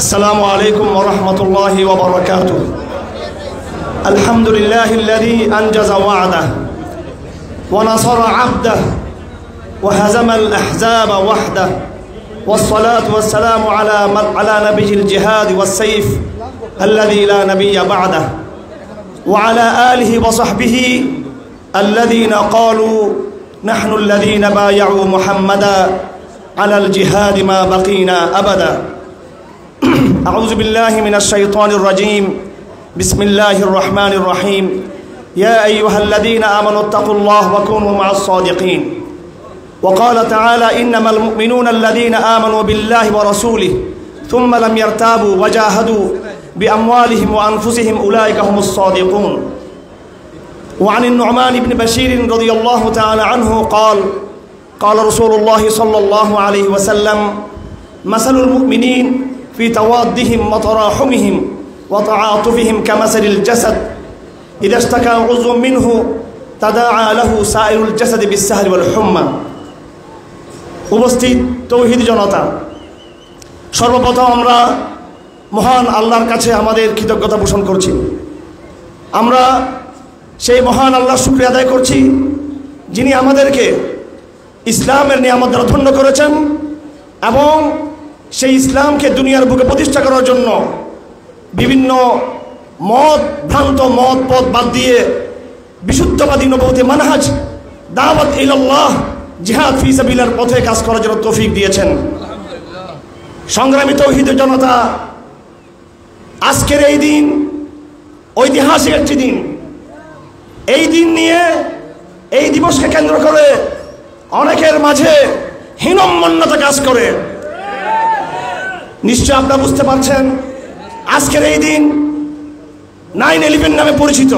السلام عليكم ورحمة الله وبركاته. الحمد لله الذي أنجز وعده ونصر عبده وهزم الأحزاب وحده، والصلاة والسلام على نبي الجهاد والسيف الذي لا نبي بعده وعلى آله وصحبه الذين قالوا نحن الذين بايعوا محمدا على الجهاد ما بقينا أبدا أعوذ بالله من الشيطان الرجيم بسم الله الرحمن الرحيم يا أيها الذين آمنوا اتقوا الله وكونوا مع الصادقين وقال تعالى إنما المؤمنون الذين آمنوا بالله ورسوله ثم لم يرتابوا وجاهدوا بأموالهم وأنفسهم أولئك هم الصادقون وعن النعمان بن بشير رضي الله تعالى عنه قال قال رسول الله صلى الله عليه وسلم مثل المؤمنين في توادهم وتراحمهم وتعاطفهم كمثل الجسد إذا اشتكى عضو منه تداعى له سائر الجسد بالسهر والحمى উপস্থিত তৌহিদ জনতা, সর্বপ্রথম আমরা মহান আল্লাহর কাছে আমাদের কৃতজ্ঞতা পোষণ করছি। আমরা সেই মহান আল্লাহর শুকরিয়া আদায় করছি যিনি আমাদেরকে ইসলামের নিয়ামত দ্বারা ধন্য করেছেন এবং সেই ইসলামকে দুনিয়ার বুকে প্রতিষ্ঠা করার জন্য বিভিন্ন ভ্রান্ত মত পথ বাদ দিয়ে বিশুদ্ধবাদী নবুয়তি মানহাজ দাওয়াত ইলাল্লাহ জিহাদ ফি সাবিলিল্লাহর পথে কাজ করার জন্য তৌফিক দিয়েছেন। সংগ্রামী তৌহিদের জনতা, আজকের এই দিন ঐতিহাসিক একটি দিন। এই দিন নিয়ে, এই দিবসকে কেন্দ্র করে অনেকের মাঝে হীনম্মন্যতা কাজ করে। নিশ্চয় আপনারা বুঝতে পারছেন আজকের এই দিন 9/11 নামে পরিচিত।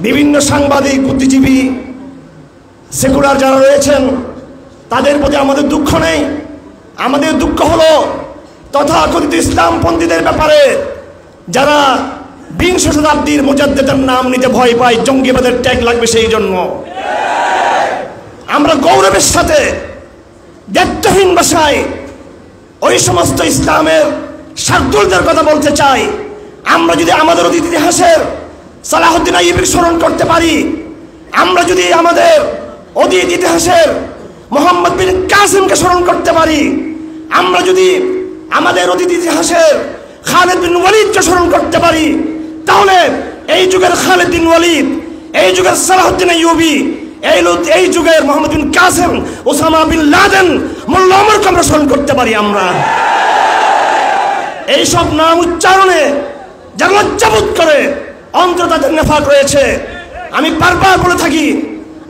বিভিন্ন সাংবাদিক, বুদ্ধিজীবী, সেকুলার যারা রয়েছেন তাদের প্রতি আমাদের দুঃখ নেই। আমাদের দুঃখ হলো তথাকথিত ইসলামপন্থীদের ব্যাপারে যারা বিংশ শতাব্দীর মুজাদ্দিদের নাম নিতে ভয় পায়, জঙ্গিবাদের ট্যাগ লাগবে সেই জন্য। আমরা গৌরবের সাথে দায়িত্বহীন ভাষায় ওই সমস্ত ইসলামের শার্দুলদের কথা বলতে চাই। আমরা যদি আমাদের অতীত ইতিহাসের সালাহুদ্দিন আইয়ুবীকে স্মরণ করতে পারি, আমরা যদি আমাদের অতীত ইতিহাসের মোহাম্মদ বিন কাসিমকে স্মরণ করতে পারি, আমরা যদি আমাদের অতীত ইতিহাসের খালিদ বিন ওয়ালিদকে স্মরণ করতে পারি, তাহলে এই যুগের খালিদ বিন ওয়ালিদ, এই যুগের সালাহুদ্দিন আইয়ুবী, এই যুগের মোহাম্মদ বিন কাসিম, ওসামা বিন লাদেন, মোল্লা ওমরকে আমরা স্মরণ করতে পারি। আমরা এই সব নাম উচ্চারণে যারা লজ্জাবোধ করে, অন্তর তাদের নেফাক রয়েছে। আমি বারবার বলে থাকি,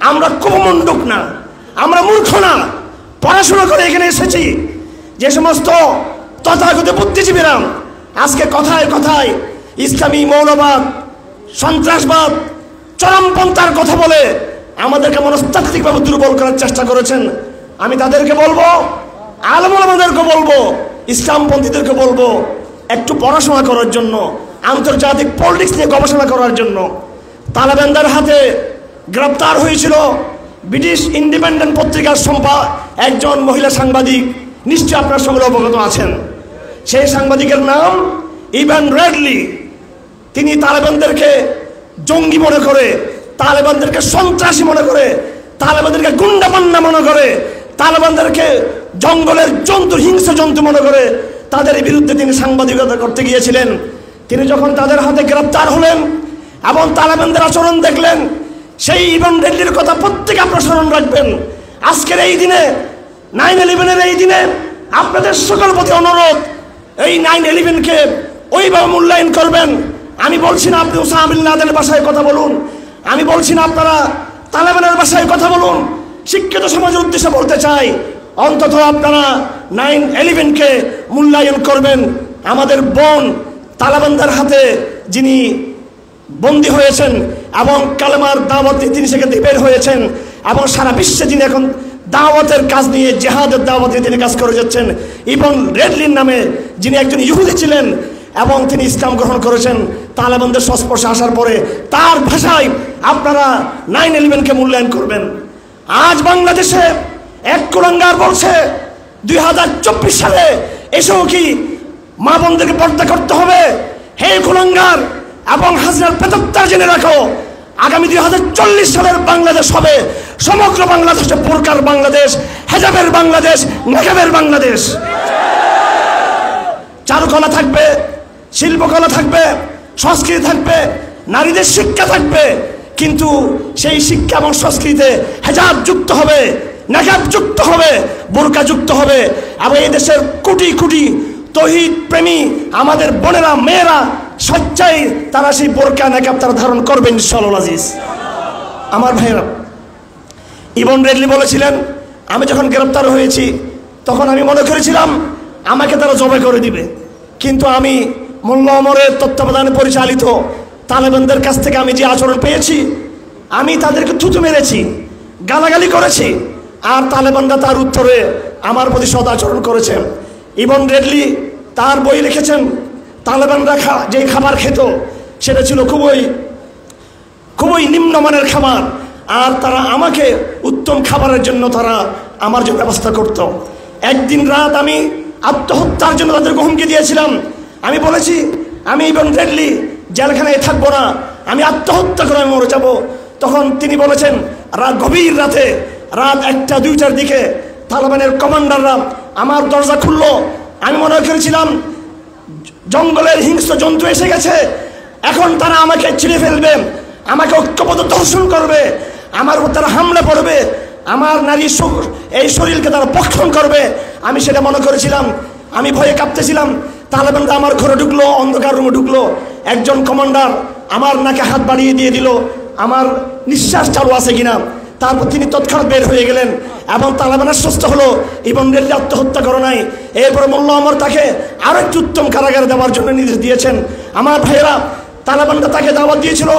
আমরা কুমণ্ডুক না, আমরা মূর্খ না, পড়াশোনা করে এখানে এসেছি। যে সমস্ত তথাগত বুদ্ধিজীবীরা আজকে কথায় কথায় ইসলামী মৌলবাদ, সন্ত্রাসবাদ, চরমপন্থার কথা বলে আমাদেরকে মনস্তাত্ত্বিকভাবে দুর্বল করার চেষ্টা করেছেন, আমি তাদেরকে বলবো, আলেম ওলামাদেরকে বলবো, ইসলামপন্থীদেরকে বলবো একটু পড়াশোনা করার জন্য, আন্তর্জাতিক পলিটিক্স নিয়ে গবেষণা করার জন্য। তালেবানদের হাতে গ্রেপ্তার হয়েছিল ব্রিটিশ ইন্ডিপেন্ডেন্ট পত্রিকার একজন মহিলা সাংবাদিক, নিশ্চয় আপনার সঙ্গে অবগত আছেন। সেই সাংবাদিকের নাম ইভান রেডলি। তিনি তালেবানদেরকে জঙ্গি মনে করে, তালেবানদেরকে সন্ত্রাসী মনে করে, তালেবানদেরকে গুন্ডাপান্না মনে করে, তালেবানদেরকে জঙ্গলের জন্তু, হিংস্র জন্তু মনে করে তাদের বিরুদ্ধে তিনি সাংবাদিকতা করতে গিয়েছিলেন। তিনি যখন তাদের হাতে গ্রেপ্তার হলেন এবং তালেবানদের আচরণ দেখলেন, সেই ইভান রেডলির কথা প্রত্যেকে আপনারা স্মরণ রাখবেন। আজকের এই দিনে, 9/11-এর এই দিনে আপনাদের সকল প্রতি অনুরোধ, এই 9/11-কে ওইভাবে মূল্যায়ন করবেন। আমি বলছি না আপনি ওসামা বিন লাদেনের ভাষায় কথা বলুন, আমি বলছি না আপনারা তালেবানের ভাষায় কথা বলুন। শিক্ষিত সমাজের উদ্দেশ্যে বলতে চাই, অন্তত আপনারা 9/11-কে মূল্যায়ন করবেন। আমাদের বোন তালেবানদের হাতে যিনি বন্দী হয়েছেন এবং কালেমার দাওয়াতে তিনি সেখান থেকে বের হয়েছেন এবং সারা বিশ্বে যিনি এখন দাওয়াতের কাজ নিয়ে, জেহাদের দাওয়াত নিয়ে তিনি কাজ করে যাচ্ছেন, ইভান রেডলির নামে যিনি একজন ইহুদি ছিলেন এবং তিনি ইসলাম গ্রহণ করেছেন তালেবানদের সংস্পর্শে আসার পরে, তার ভাষায় আপনারা 9/11-কে মূল্যায়ন করবেন। আজ বাংলাদেশে এক কুলাঙ্গার বলছে 2024 সালে এসেও কি মা বোনদেরকে পর্দা করতে হবে? হে কুলাঙ্গার এবং হাসিনার প্রেতাত্মা জেনে রাখো, আগামী 2040 সালের বাংলাদেশ হবে সমগ্র বাংলাদেশে বোরকার বাংলাদেশ, হেজাবের বাংলাদেশ, নেকাবের বাংলাদেশ। চারুকলা থাকবে, শিল্পকলা থাকবে, সংস্কৃতি থাকবে, নারীদের শিক্ষা থাকবে, কিন্তু সেই শিক্ষা এবং সংস্কৃতিতে হেজাব যুক্ত হবে, নাকাব যুক্ত হবে, বোরকা যুক্ত হবে। এবং এই দেশের কোটি কোটি তৌহিদ প্রেমী আমাদের বোনেরা মেয়েরা স্বেচ্ছায় তারা সেই বোরকা নাকাব তারা ধারণ করবেন ইনশাআল্লাহ আজিজ। আমার ভাইয়েরা, ইবন রেডলি বলেছিলেন, আমি যখন গ্রেপ্তার হয়েছি তখন আমি মনে করেছিলাম আমাকে তারা জবাই করে দিবে, কিন্তু আমি মোল্লা ওমরের তত্ত্বাবধানে পরিচালিত তালেবানদের কাছ থেকে আমি যে আচরণ পেয়েছি, আমি তাদেরকে থুতু মেরেছি, গালাগালি করেছি, আর তালেবানরা তার উত্তরে আমার প্রতি সদ আচরণ করেছেন। ইবন রেডলি তার বই লিখেছেন, তালেবানরা যে খাবার খেত সেটা ছিল খুবই নিম্নমানের খাবার, আর তারা আমাকে উত্তম খাবারের জন্য তারা আমার জন্য ব্যবস্থা করত। একদিন রাত আমি আত্মহত্যার জন্য তাদেরকে হুমকি দিয়েছিলাম। আমি বলেছি আমি ইবন রেডলি জেলখানায় থাকবো না, আমি আত্মহত্যা করে আমি মরে যাব। তখন তিনি বলেছেন, গভীর রাতে রাত 1টা 2টার দিকে তালেবানের কমান্ডাররা আমার দরজা খুললো। আমি মনে করেছিলাম জঙ্গলের হিংস্র জন্তু এসে গেছে, এখন তারা আমাকে ছিঁড়ে ফেলবে, আমাকে ঐক্যবদ্ধ দর্শন করবে, আমার উপর তারা হামলা করবে, আমার নারী এই শরীরকে তারা ভক্ষণ করবে। আমি সেটা মনে করেছিলাম, আমি ভয়ে কাঁপতেছিলাম। তালেবানরা আমার ঘরে ঢুকলো, অন্ধকার রুমে ঢুকলো। একজন কমান্ডার আমার নাকে হাত বাড়িয়ে দিয়ে দিল আমার নিঃশ্বাস চালু আছে কিনা। তারপর তিনি তৎক্ষণাৎ বের হয়ে গেলেন এবং তালেবান আশ্বস্ত হলো ইবন রেডলি আত্মহত্যা করে নাই। এরপর মোল্লা ওমর তাকে আরো একটু উত্তম কারাগারে দেওয়ার জন্য নির্দেশ দিয়েছেন। আমার ভাইয়েরা, তালেবানরা তাকে দাওয়াত দিয়েছিল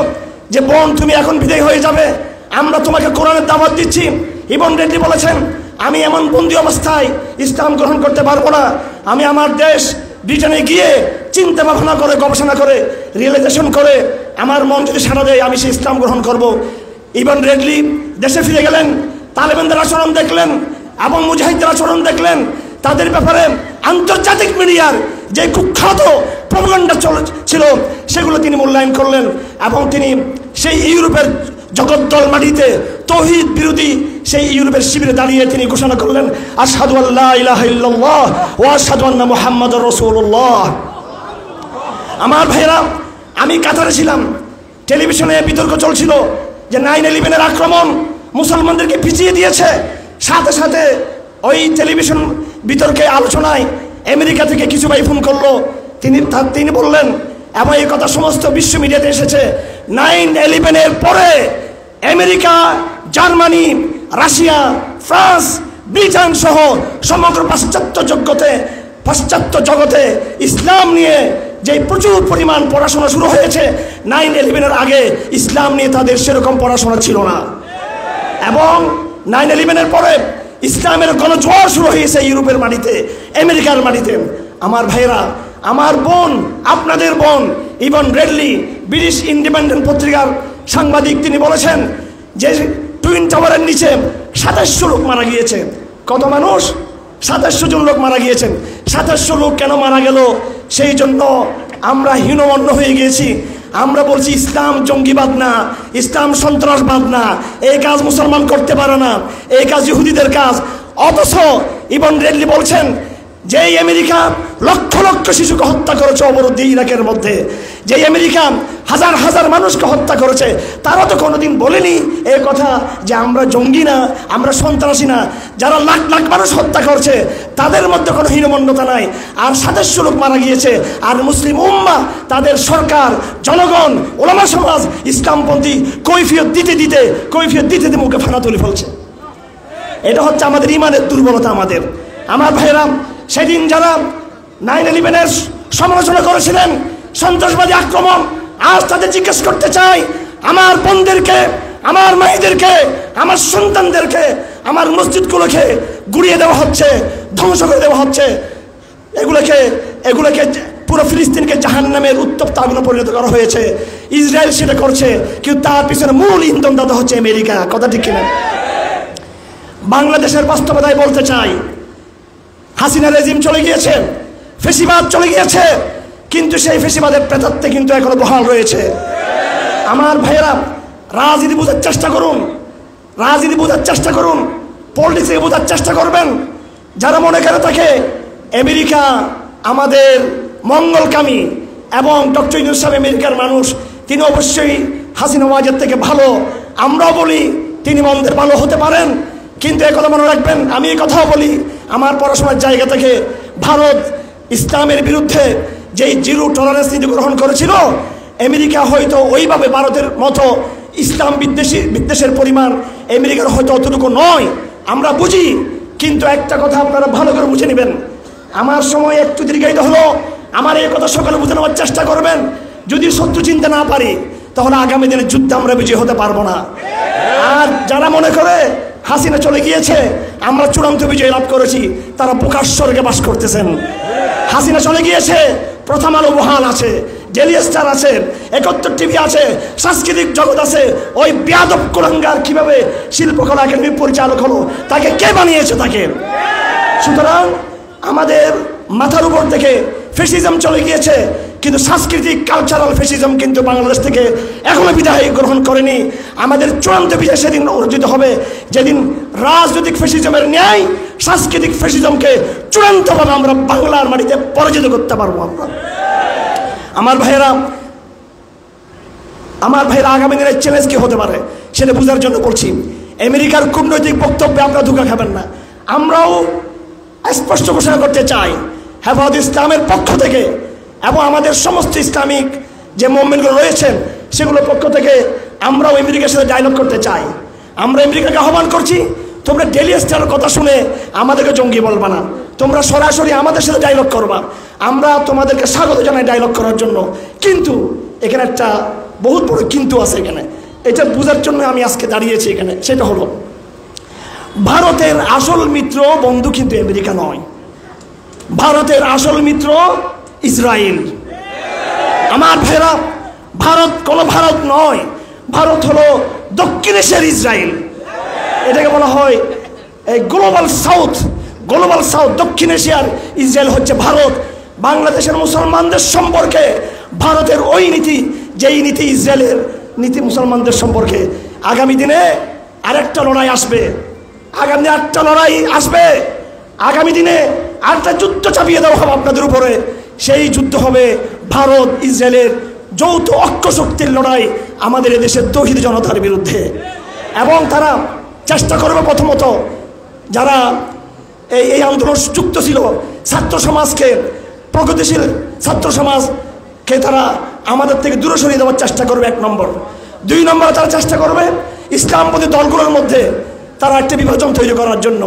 যে বোন তুমি এখন বিদায় হয়ে যাবে, আমরা তোমাকে কোরআনের দাওয়াত দিচ্ছি। ইবন রেডলি বলেছেন, আমি এমন বন্দী অবস্থায় ইসলাম গ্রহণ করতে পারবো না, আমি আমার দেশ ব্রিটেনে গিয়ে চিন্তা ভাবনা করে গবেষণা করে রিয়েলাইজেশন করে আমার মন যদি সাড়া দেয় আমি সেই ইসলাম গ্রহণ করব। ইবন রেডলি দেশে ফিরে গেলেন, তালেবানদের আচরণ দেখলেন এবং মুজাহিদদের আচরণ দেখলেন। তাদের ব্যাপারে আন্তর্জাতিক মিডিয়ার যে কুখ্যাত প্রপাগান্ডা ছিল সেগুলো তিনি মূল্যায়ন করলেন এবং তিনি সেই ইউরোপের জগদ্দল মাটিতে তৌহিদ বিরোধী সেই ইউরোপের শিবিরে দাঁড়িয়ে তিনি ঘোষণা করলেন, আশহাদু আল্লা ইলাহা ইল্লাল্লাহ ওয়া আশহাদু আন্না মুহাম্মাদুর রাসূলুল্লাহ। আমার ভাইরা, আমি কাতারে ছিলাম, টেলিভিশনে বিতর্ক চলছিল যে 9/11-এর আক্রমণ মুসলমানদেরকে পিছিয়ে দিয়েছে। সাথে সাথে ওই টেলিভিশন বিতর্কে আলোচনায় আমেরিকা থেকে কিছু ভাই ফোন করলো। তিনি বললেন, এবং এই কথা সমস্ত বিশ্ব মিডিয়াতে এসেছে, 9/11-এর পরে America, Germany, Russia, France, Britain সহ সমগ্র পাশ্চাত্য জগতে ইসলাম নিয়ে যে প্রচুর পরিমাণ পড়াশোনা শুরু হয়েছে, 9/11-এর আগে ইসলাম নিয়ে তাদের সেরকম পড়াশোনা ছিল না। এবং 9/11-এর পরে ইসলামের গণজোয়ার শুরু হয়েছে ইউরোপের মাটিতে, আমেরিকার মাটিতে। আমার ভাইরা, আমার বোন, আপনাদের বোন ইবন রেডলি, ব্রিটিশ ইন্ডিপেন্ডেন্ট পত্রিকার সাংবাদিক, তিনি বলেছেন যে টুইন টাওয়ারের নিচে 2700 লোক মারা গিয়েছে। কত মানুষ? 2700 জন লোক মারা গিয়েছেন। 2700 লোক কেন মারা গেল? সেই জন্য আমরা হীনমন্য হয়ে গিয়েছি। আমরা বলছি ইসলাম জঙ্গিবাদ না, ইসলাম সন্ত্রাসবাদ না, এই কাজ মুসলমান করতে পারে না, এই কাজ ইহুদিদের কাজ। অথচ ইবন রেডলি বলছেন যে আমেরিকা লক্ষ লক্ষ শিশুকে হত্যা করেছে অবরোধ ইরাকের মধ্যে, যে আমেরিকা হাজার হাজার মানুষকে হত্যা করেছে, তারা তো কোনোদিন বলেনি এই কথা যে আমরা জঙ্গি না, আমরা সন্ত্রাসী না। যারা লাখ লাখ মানুষ হত্যা করছে তাদের মধ্যে কোনো হীনমন্যতা নাই। আর 2700 লোক মারা গিয়েছে, আর মুসলিম উম্মাহ, তাদের সরকার, জনগণ, ওলামা সমাজ ইসলামপন্থী কৈফিয়ত দিতে মুখে ফানা তুলে ফেলছে। এটা হচ্ছে আমাদের ইমানের দুর্বলতা। আমার ভাইরা, সেদিন যারা 9/11-এর সমালোচনা করেছিলেন, সন্ত্রাসবাদী আক্রমণ, আজ তাদের জিজ্ঞেস করতে চাই, আমার বোনদেরকে, আমার মায়েদেরকে, আমার সন্তানদেরকে, আমার মসজিদগুলোকে গুড়িয়ে দেওয়া হচ্ছে, ধ্বংস করে দেওয়া হচ্ছে। এগুলোকে পুরো ফিলিস্তিনকে জাহান্নামের উত্তপ্ত আগুনে পরিণত করা হয়েছে। ইসরায়েল সেটা করছে, কিন্তু তার পিছনে মূল ইন্ধন দাতা হচ্ছে আমেরিকা। কথা ঠিক কিনা? বাংলাদেশের বাস্তবতায় বলতে চাই, হাসিনা রেজিম চলে গিয়েছে, ফেসিবাদ চলে গিয়েছে, কিন্তু সেই ফেসিবাদের প্রেতাত্মা কিন্তু এখনো বহাল রয়েছে। আমার ভাইয়েরা, রাজনীতি বোঝার চেষ্টা করুন, পলিটিক্সকে বোঝার চেষ্টা করবেন। যারা মনে করে থাকে আমেরিকা আমাদের মঙ্গলকামী এবং ডক্টর ইউনূস সাহেব আমেরিকার মানুষ, তিনি অবশ্যই হাসিনা ওয়াজেদ থেকে ভালো। আমরাও বলি তিনি মন্দের ভালো হতে পারেন, কিন্তু একথা মনে রাখবেন, আমি এই কথাও বলি আমার পড়াশোনার জায়গা থেকে, ভারত ইসলামের বিরুদ্ধে যেই জিরো টলারেন্স নীতি গ্রহণ করেছিল, আমেরিকা হয়তো ওইভাবে ভারতের মতো ইসলাম বিদ্বেষের পরিমাণ আমেরিকার হয়তো অতটুকু নয়, আমরা বুঝি। কিন্তু একটা কথা আপনারা ভালো করে বুঝে নেবেন, আমার সময় একটু দীর্ঘায়িত হলো, আমার এই কথা সকালে বুঝে নেওয়ার চেষ্টা করবেন। যদি শত্রু চিনতে না পারি তাহলে আগামী দিনের যুদ্ধে আমরা বিজয়ী হতে পারবো না। আর যারা মনে করে হাসিনা চলে গিয়েছে আমরা চূড়ান্ত বিজয় লাভ করেছি, তারা প্রকাশ স্বর্গে বাস করতেছেন। হাসিনা চলে গিয়েছে, প্রথম আলো বহাল আছে, ডেইলি স্টার আছে, 71 টিভি আছে, সাংস্কৃতিক জগৎ আছে। ওই বেয়াদব কুলাঙ্গার কিভাবে শিল্পকলা একাডেমির পরিচালক হলো, তাকে কে বানিয়েছে তাকে? সুতরাং আমাদের মাথার উপর থেকে ফ্যাসিজম চলে গিয়েছে, কিন্তু সাংস্কৃতিক কালচারাল ফ্যাসিজম কিন্তু বাংলাদেশ থেকে এখনো বিদায় গ্রহণ করেনি। আমাদের চূড়ান্ত বিজয় সেদিন অর্জিত হবে যেদিন রাজনৈতিক ফ্যাসিজমের ন্যায় সাংস্কৃতিক ফ্যাসিজমকে চূড়ান্তভাবে আমরা বাংলার মাটিতে পরাজিত করতে পারবো। আমরা আমার ভাইরা আগামী দিনের চ্যালেঞ্জ কি হতে পারে সেটা বোঝার জন্য বলছি। আমেরিকার কূটনৈতিক বক্তব্যে আপনারা ধোঁকা খাবেন না। আমরাও স্পষ্ট ঘোষণা করতে চাই, হেফাজত ইসলামের পক্ষ থেকে এবং আমাদের সমস্ত ইসলামিক যে মুভমেন্টগুলো রয়েছেন সেগুলোর পক্ষ থেকে আমরাও আমেরিকার সাথে ডায়লগ করতে চাই। আমরা আমেরিকাকে আহ্বান করছি, তোমরা ডেইলি স্টারের কথা শুনে আমাদেরকে জঙ্গি বলবা না, তোমরা সরাসরি আমাদের সাথে ডায়লগ করবা। আমরা তোমাদেরকে স্বাগত জানাই ডায়লগ করার জন্য। কিন্তু এখানে একটা বহুত বড় কিন্তু আছে, এখানে এটা বোঝার জন্য আমি আজকে দাঁড়িয়েছি এখানে। সেটা হলো, ভারতের আসল মিত্র বন্ধু কিন্তু আমেরিকা নয়, ভারতের আসল মিত্র ইসরায়েল। আমার ভাইরা, ভারত কোনো ভারত নয়, ভারত হলো দক্ষিণ এশিয়ার ইসরায়েল। এটাকে বলা হয় এই গ্লোবাল সাউথ। গ্লোবাল সাউথ, দক্ষিণ এশিয়ার ইসরায়েল হচ্ছে ভারত। বাংলাদেশের মুসলমানদের সম্পর্কে ভারতের ওই নীতি, যেই নীতি ইসরায়েলের নীতি মুসলমানদের সম্পর্কে। আগামী দিনে আরেকটা লড়াই আসবে, আগামী দিনে আরেকটা লড়াই আসবে, আগামী দিনে আরেকটা যুদ্ধ চাপিয়ে দেওয়া হবে আপনাদের উপরে। সেই যুদ্ধ হবে ভারত ইসরায়েলের যৌথ অক্ষ শক্তির লড়াই আমাদের এদেশের তৌহিদ জনতার বিরুদ্ধে। এবং তারা চেষ্টা করবে, প্রথমত যারা এই আন্দোলন যুক্ত ছিল, ছাত্র সমাজকে, প্রগতিশীল ছাত্র সমাজকে তারা আমাদের থেকে দূরে সরিয়ে দেওয়ার চেষ্টা করবে, 1 নম্বর। 2 নম্বরে তারা চেষ্টা করবে ইসলামপন্থী দলগুলোর মধ্যে তারা একটা বিভাজন তৈরি করার জন্য।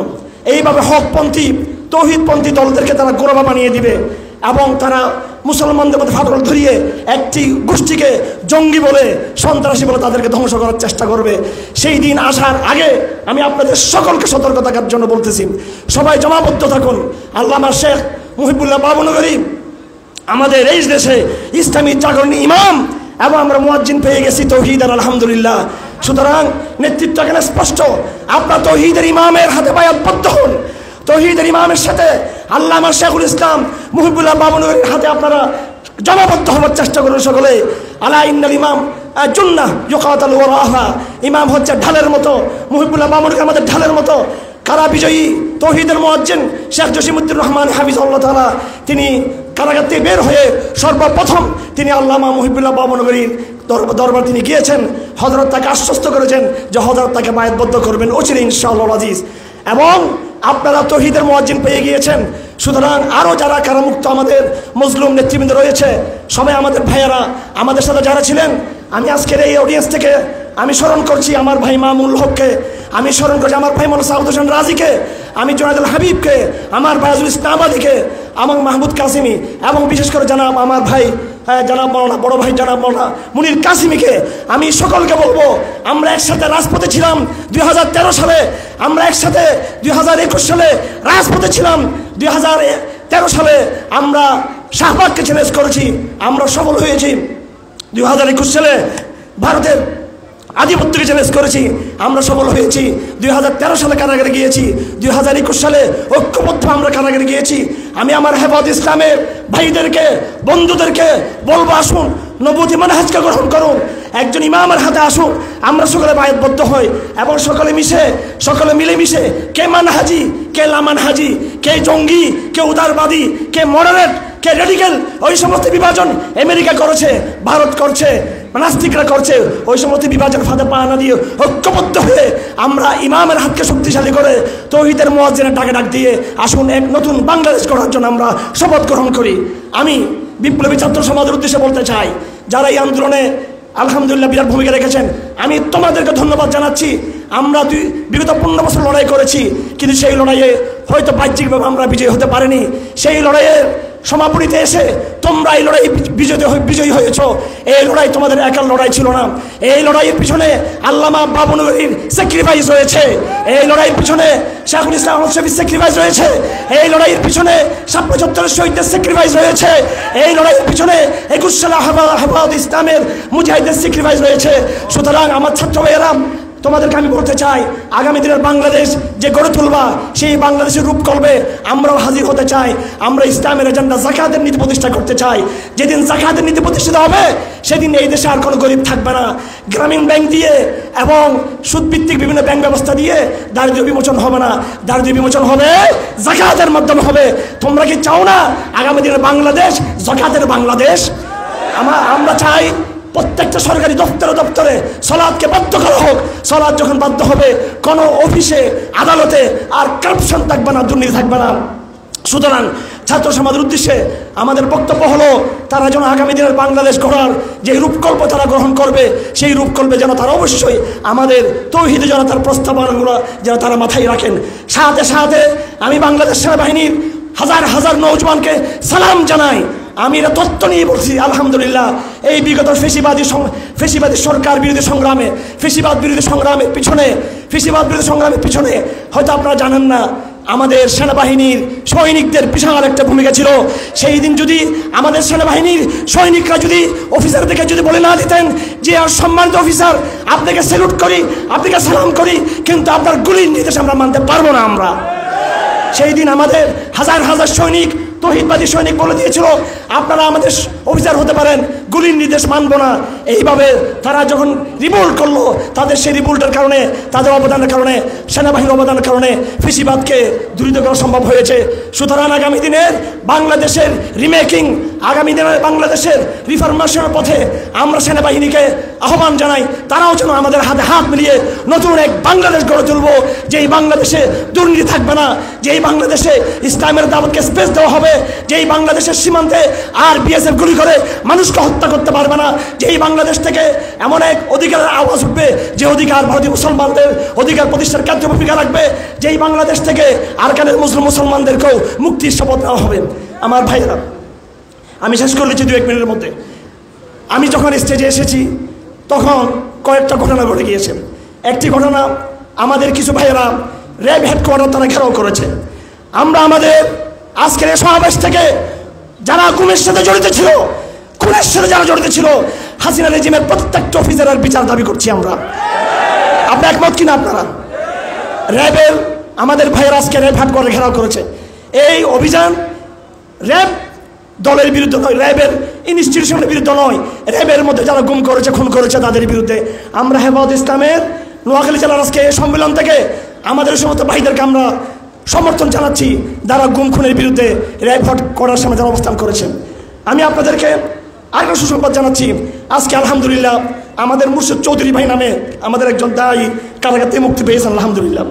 এইভাবে হকপন্থী তৌহিদপন্থী দলদেরকে তারা গোড়াবা বানিয়ে দিবে এবং তারা মুসলমানদের মধ্যে ফাটল ধরিয়ে একটি গোষ্ঠীকে জঙ্গি বলে, সন্ত্রাসী বলে তাদেরকে ধ্বংস করার চেষ্টা করবে। সেই দিন আসার আগে আমি আপনাদের সকলকে সতর্ক থাকার জন্য বলতেছি, সবাই জমাবদ্ধ থাকুন। আল্লামা শেখ মুহিবুল্লাহ বাবুনগরী আমাদের এই দেশে ইসলামী জাগরণী ইমাম, এবং আমরা মুয়াজ্জিন পেয়ে গেছি তৌহিদের, আলহামদুলিল্লাহ। সুতরাং নেতৃত্ব এখানে স্পষ্ট, আপনার তৌহিদের ইমামের হাতে বায়াতবদ্ধ হন। তৌহিদের ইমামের সাথে আল্লামা শেখুল ইসলাম মুহিবুল্লাহ বাবুনগরীর হাতে আপনারা জমাবদ্ধ হওয়ার চেষ্টা করুন সকলে। আলা ইন্নাল ইমাম জুন্নাহ ইউকাতালু ওয়ারাহা, ইমাম হচ্ছে ঢালের মতো, মুহিবুল্লাহ বাবুনগরী আমাদের ঢালের মতো। কারা বিজয়ী তৌহিদের মুয়াজ্জিন শেখ জসিমউদ্দিন রহমান হাফিজাহুল্লাহ তাআলা, তিনি কারাগার থেকে বের হয়ে সর্বপ্রথম তিনি আল্লামা মুহিবুল্লাহ বাবুনগরীর দরবার তিনি গিয়েছেন। হযরত তাকে আশ্বস্ত করেছেন যে হযরত তাকে বায়াতবদ্ধ করবেন অচিরে ইনশাআল্লাহ আজিজ। এবং আপনারা তৌহিদের মুয়াজ্জিন পেয়ে গিয়েছেন। সুতরাং আরও যারা কারামুক্ত আমাদের মজলুম নেতৃবৃন্দ রয়েছে, সবাই আমাদের ভাইয়েরা, আমাদের সাথে যারা ছিলেন, আমি আজকের এই অডিয়েন্স থেকে আমি স্মরণ করছি আমার ভাই মামুল হককে, আমি স্মরণ করছি আমার ভাই মৌলানা সাউদ হোসেন রাজিকে, আমি জুনায়েদুল হাবিবকে, আমার বায়াজুল ইসলামাবাদীকে, আমার মাহমুদ কাসিমি, এবং বিশেষ করে জানাব আমার ভাই জানাব মৌলানা, বড় ভাই জানাব মৌলানা মুনির কাসিমিকে। আমি সকলকে বলবো, আমরা একসাথে রাজপথে ছিলাম 2013 সালে, আমরা একসাথে 2021 সালে রাজপথে ছিলাম। 2013 সালে আমরা শাহবাগকে চ্যালেঞ্জ করেছি, আমরা সফল হয়েছি। 2021 সালে ভারতের আধিপত্যকে চ্যালেঞ্জ করেছি, আমরা সফল হয়েছি। 2013 সালে কারাগারে গিয়েছি, 2021 সালে ঐক্যবদ্ধ আমরা কারাগারে গিয়েছি। আমি আমার হেফাজত ইসলামের ভাইদেরকে, বন্ধুদেরকে বলবো, আসুন নবুয়তি মানহাজকে গ্রহণ করুন, একজন ইমামের হাতে আসুন, আমরা সকলে বায়াতবদ্ধ হই এবং সকলে মিলেমিশে কে মানহাজি, কে লামানহাজি, কে জঙ্গি, কে উদারবাদী, কে মডারেট, কে রেডিক্যাল, ওই সমস্ত বিভাজন আমেরিকা করেছে, ভারত করছে, নাস্তিকরা করছে। ওই সমস্ত বিভাজন ফাঁদে পা না দিয়ে ঐক্যবদ্ধ হয়ে আমরা ইমামের হাতকে শক্তিশালী করে তৌহিদের মুয়াজ্জিনের ডাক দিয়ে আসুন এক নতুন বাংলাদেশ গড়ার জন্য আমরা শপথ গ্রহণ করি। আমি বিপ্লবী ছাত্র সমাজের উদ্দেশ্যে বলতে চাই, যারা এই আন্দোলনে আলহামদুলিল্লাহ বিরাট ভূমিকা রেখেছেন, আমি তোমাদেরকে ধন্যবাদ জানাচ্ছি। আমরা বিগত 15 বছর লড়াই করেছি, কিন্তু সেই লড়াইয়ে হয়তো বাহ্যিকভাবে আমরা বিজয়ী হতে পারিনি। সেই লড়াইয়ের সমাপনীতে এসে তোমরা এই লড়াই বিজয়ী হয়েছ। এই লড়াই তোমাদের একার লড়াই ছিল না। এই লড়াইয়ের পিছনে আল্লামা বাবুনগরীর স্যাক্রিফাইস রয়েছে। এই লড়াইয়ের পিছনে শাহুল ইসলাম আহমদ শফির স্যাক্রিফাইস রয়েছে। এই লড়াইয়ের পিছনে শাপলা চত্বরের শহীদদের স্যাক্রিফাইস রয়েছে। এই লড়াইয়ের পিছনে 21 সালে হেফাজত ইসলামের মুজাহিদের স্যাক্রিফাইস রয়েছে। সুতরাং আমার ছাত্র ভাইয়েরা, তোমাদেরকে আমি বলতে চাই, আগামী দিনের বাংলাদেশ যে গড়ে তুলবা, সেই বাংলাদেশের রূপকল্পে আমরাও হাজির হতে চাই। আমরা ইসলামের এজেন্ডা যাকাতের নীতি প্রতিষ্ঠা করতে চাই। যেদিন যাকাতের নীতি প্রতিষ্ঠিত হবে, সেদিন এই দেশে আর কোনো গরিব থাকবে না। গ্রামীণ ব্যাংক দিয়ে এবং সুদভিত্তিক বিভিন্ন ব্যাংক ব্যবস্থা দিয়ে দারিদ্র্য বিমোচন হবে না। দারিদ্র্য বিমোচন হবে যাকাতের মাধ্যমে হবে। তোমরা কি চাও না আগামী দিনের বাংলাদেশ যাকাতের বাংলাদেশ? আমরা চাই প্রত্যেকটা সরকারি দপ্তরে সালাতকে বাধ্য করা হোক। সালাত যখন বাধ্য হবে, কোনো অফিসে আদালতে আর কারাপশন থাকবে না, দুর্নীতি থাকবে না। সুতরাং ছাত্র সমাজের উদ্দেশ্যে আমাদের বক্তব্য হলো, তারা যেন আগামী দিনের বাংলাদেশ গড়ার যে রূপকল্প তারা গ্রহণ করবে, সেই রূপকল্পে যেন তারা অবশ্যই আমাদের তৌহিদে যেন তার প্রস্তাবনাগুলো যেন তারা মাথায় রাখেন। সাথে সাথে আমি বাংলাদেশ সেনাবাহিনীর হাজার হাজার নৌজওয়ানকে সালাম জানাই। আমি এটা তথ্য নিয়ে বলছি, আলহামদুলিল্লাহ এই বিগত ফেসিবাদী সরকার বিরোধী সংগ্রামে, ফেসিবাদ বিরোধী সংগ্রামের পিছনে হয়তো আপনারা জানেন না, আমাদের সেনাবাহিনীর সৈনিকদের বিশাল একটা ভূমিকা ছিল। সেই দিন যদি আমাদের সেনাবাহিনীর সৈনিকরা যদি অফিসারদেরকে যদি বলে না দিতেন যে সম্মানিত অফিসার, আপনাকে স্যালুট করি, আপনাকে সালাম করি, কিন্তু আপনার গুলির নির্দেশ আমরা মানতে পারবো না। আমরা সেই দিন আমাদের হাজার হাজার সৈনিক, তৌহিদবাদী সৈনিক বলে দিয়েছিল, আপনারা আমাদের অফিসার হতে পারেন, গুলির নির্দেশ মানব না। এইভাবে তারা যখন রিভোল্ট করলো, তাদের সেই রিভোল্টের কারণে, তাদের অবদানের কারণে, সেনাবাহিনীর অবদানের কারণে ফেসিবাদকে দূরীত করা সম্ভব হয়েছে। সুতরাং আগামী দিনের বাংলাদেশের রিমেকিং, আগামী দিনের বাংলাদেশের রিফরমেশনের পথে আমরা সেনাবাহিনীকে আহ্বান জানাই, তারাও যেন আমাদের হাতে হাত মিলিয়ে নতুন এক বাংলাদেশ গড়ে তুলব, যেই বাংলাদেশে দুর্নীতি থাকবে না, যেই বাংলাদেশে ইসলামের দাওয়াতকে স্পেস দেওয়া হবে, যেই বাংলাদেশের সীমান্তে আর বিএসএফ গুলি করে মানুষকে হত্যা করতে পারবে না, যেই বাংলাদেশ থেকে এমন এক অধিকারের আওয়াজ উঠবে, যে অধিকার ভারতীয় মুসলমানদের অধিকার প্রতিষ্ঠার কার্য ভূমিকা রাখবে, যেই বাংলাদেশ থেকে আরকানের মুসলমানদেরকেও মুক্তির শপথ নেওয়া হবে। আমার ভাইয়েরা, আমি শেষ করে দিচ্ছি 2-1 মিনিটের মধ্যে। আমি যখন স্টেজে এসেছি তখন কয়েকটা ঘটনা ঘটে গিয়েছে। একটি ঘটনা, আমাদের কিছু ভাইয়েরা র্যাব হেডকোয়ার্টার তারা ঘেরাও করেছে। আমরা আমাদের আজকের এই সমাবেশ থেকে যারা গুমের সাথে জড়িত ছিল, খুনের সাথে যারা জড়িত ছিল, হাসিনা রেজিমের প্রত্যেকটা অফিসারের বিচার দাবি করছি আমরা। আপনারা একমত কিনা? আপনারা র্যাবের আমাদের ভাইয়েরা আজকে র্যাব হেডকোয়ার্টার ঘেরাও করেছে। এই অভিযান র্যাব দলের বিরুদ্ধে নয়, র্যাবের ইনস্টিটিউশনের বিরুদ্ধে নয়, র্যাবের মধ্যে যারা গুম করেছে, খুন করেছে তাদের বিরুদ্ধে। আমরা হেফাজত ইসলামের নোয়াখালী জেলার আজকে এই সম্মেলন থেকে আমাদের সমস্ত ভাইদেরকে আমরা সমর্থন জানাচ্ছি, যারা গুম খুনের বিরুদ্ধে র্যাব করার সামনে যারা অবস্থান করেছেন। আমি আপনাদেরকে আরেকটা সুসংবাদ জানাচ্ছি। আজকে আলহামদুলিল্লাহ আমাদের মুর্শিদ চৌধুরী ভাই নামে আমাদের একজন দায়ী কারাগার থেকে মুক্তি পেয়েছেন, আলহামদুলিল্লাহ।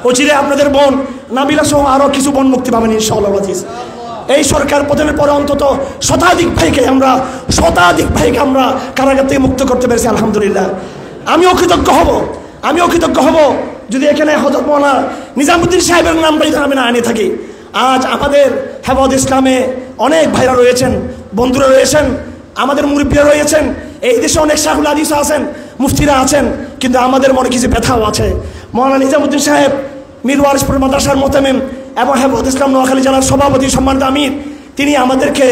অচিরে আপনাদের বোন নাবিলা সহ আরও কিছু বোন মুক্তি পাবেন ইনশাআল্লাহ আজিজ। এই সরকার প্রধানের পরে অন্তত শতাধিক ভাইকে আমরা কারাগার থেকে মুক্ত করতে পেরেছি, আলহামদুলিল্লাহ। আমিও কৃতজ্ঞ হব যদি এখানে হযরত মাওলানা নিজামুদ্দিন সাহেবের নামটা আমি না আনে থাকি। আজ আমাদের হেফাজত ইসলামে অনেক ভাইরা রয়েছেন, বন্ধুরা রয়েছেন, আমাদের মুরব্বীরা রয়েছেন, এই দেশে অনেক শাহুল হাদিস আছেন, মুফতিরা আছেন, কিন্তু আমাদের মনে কিছু ব্যথাও আছে। মাওলানা নিজামুদ্দিন সাহেব মীর ওয়ারিসপুর মাদ্রাসার মোতামিম এবং হেফাজত ইসলাম নোয়াখালী জেলার সভাপতি সম্মানিত আমির, তিনি আমাদেরকে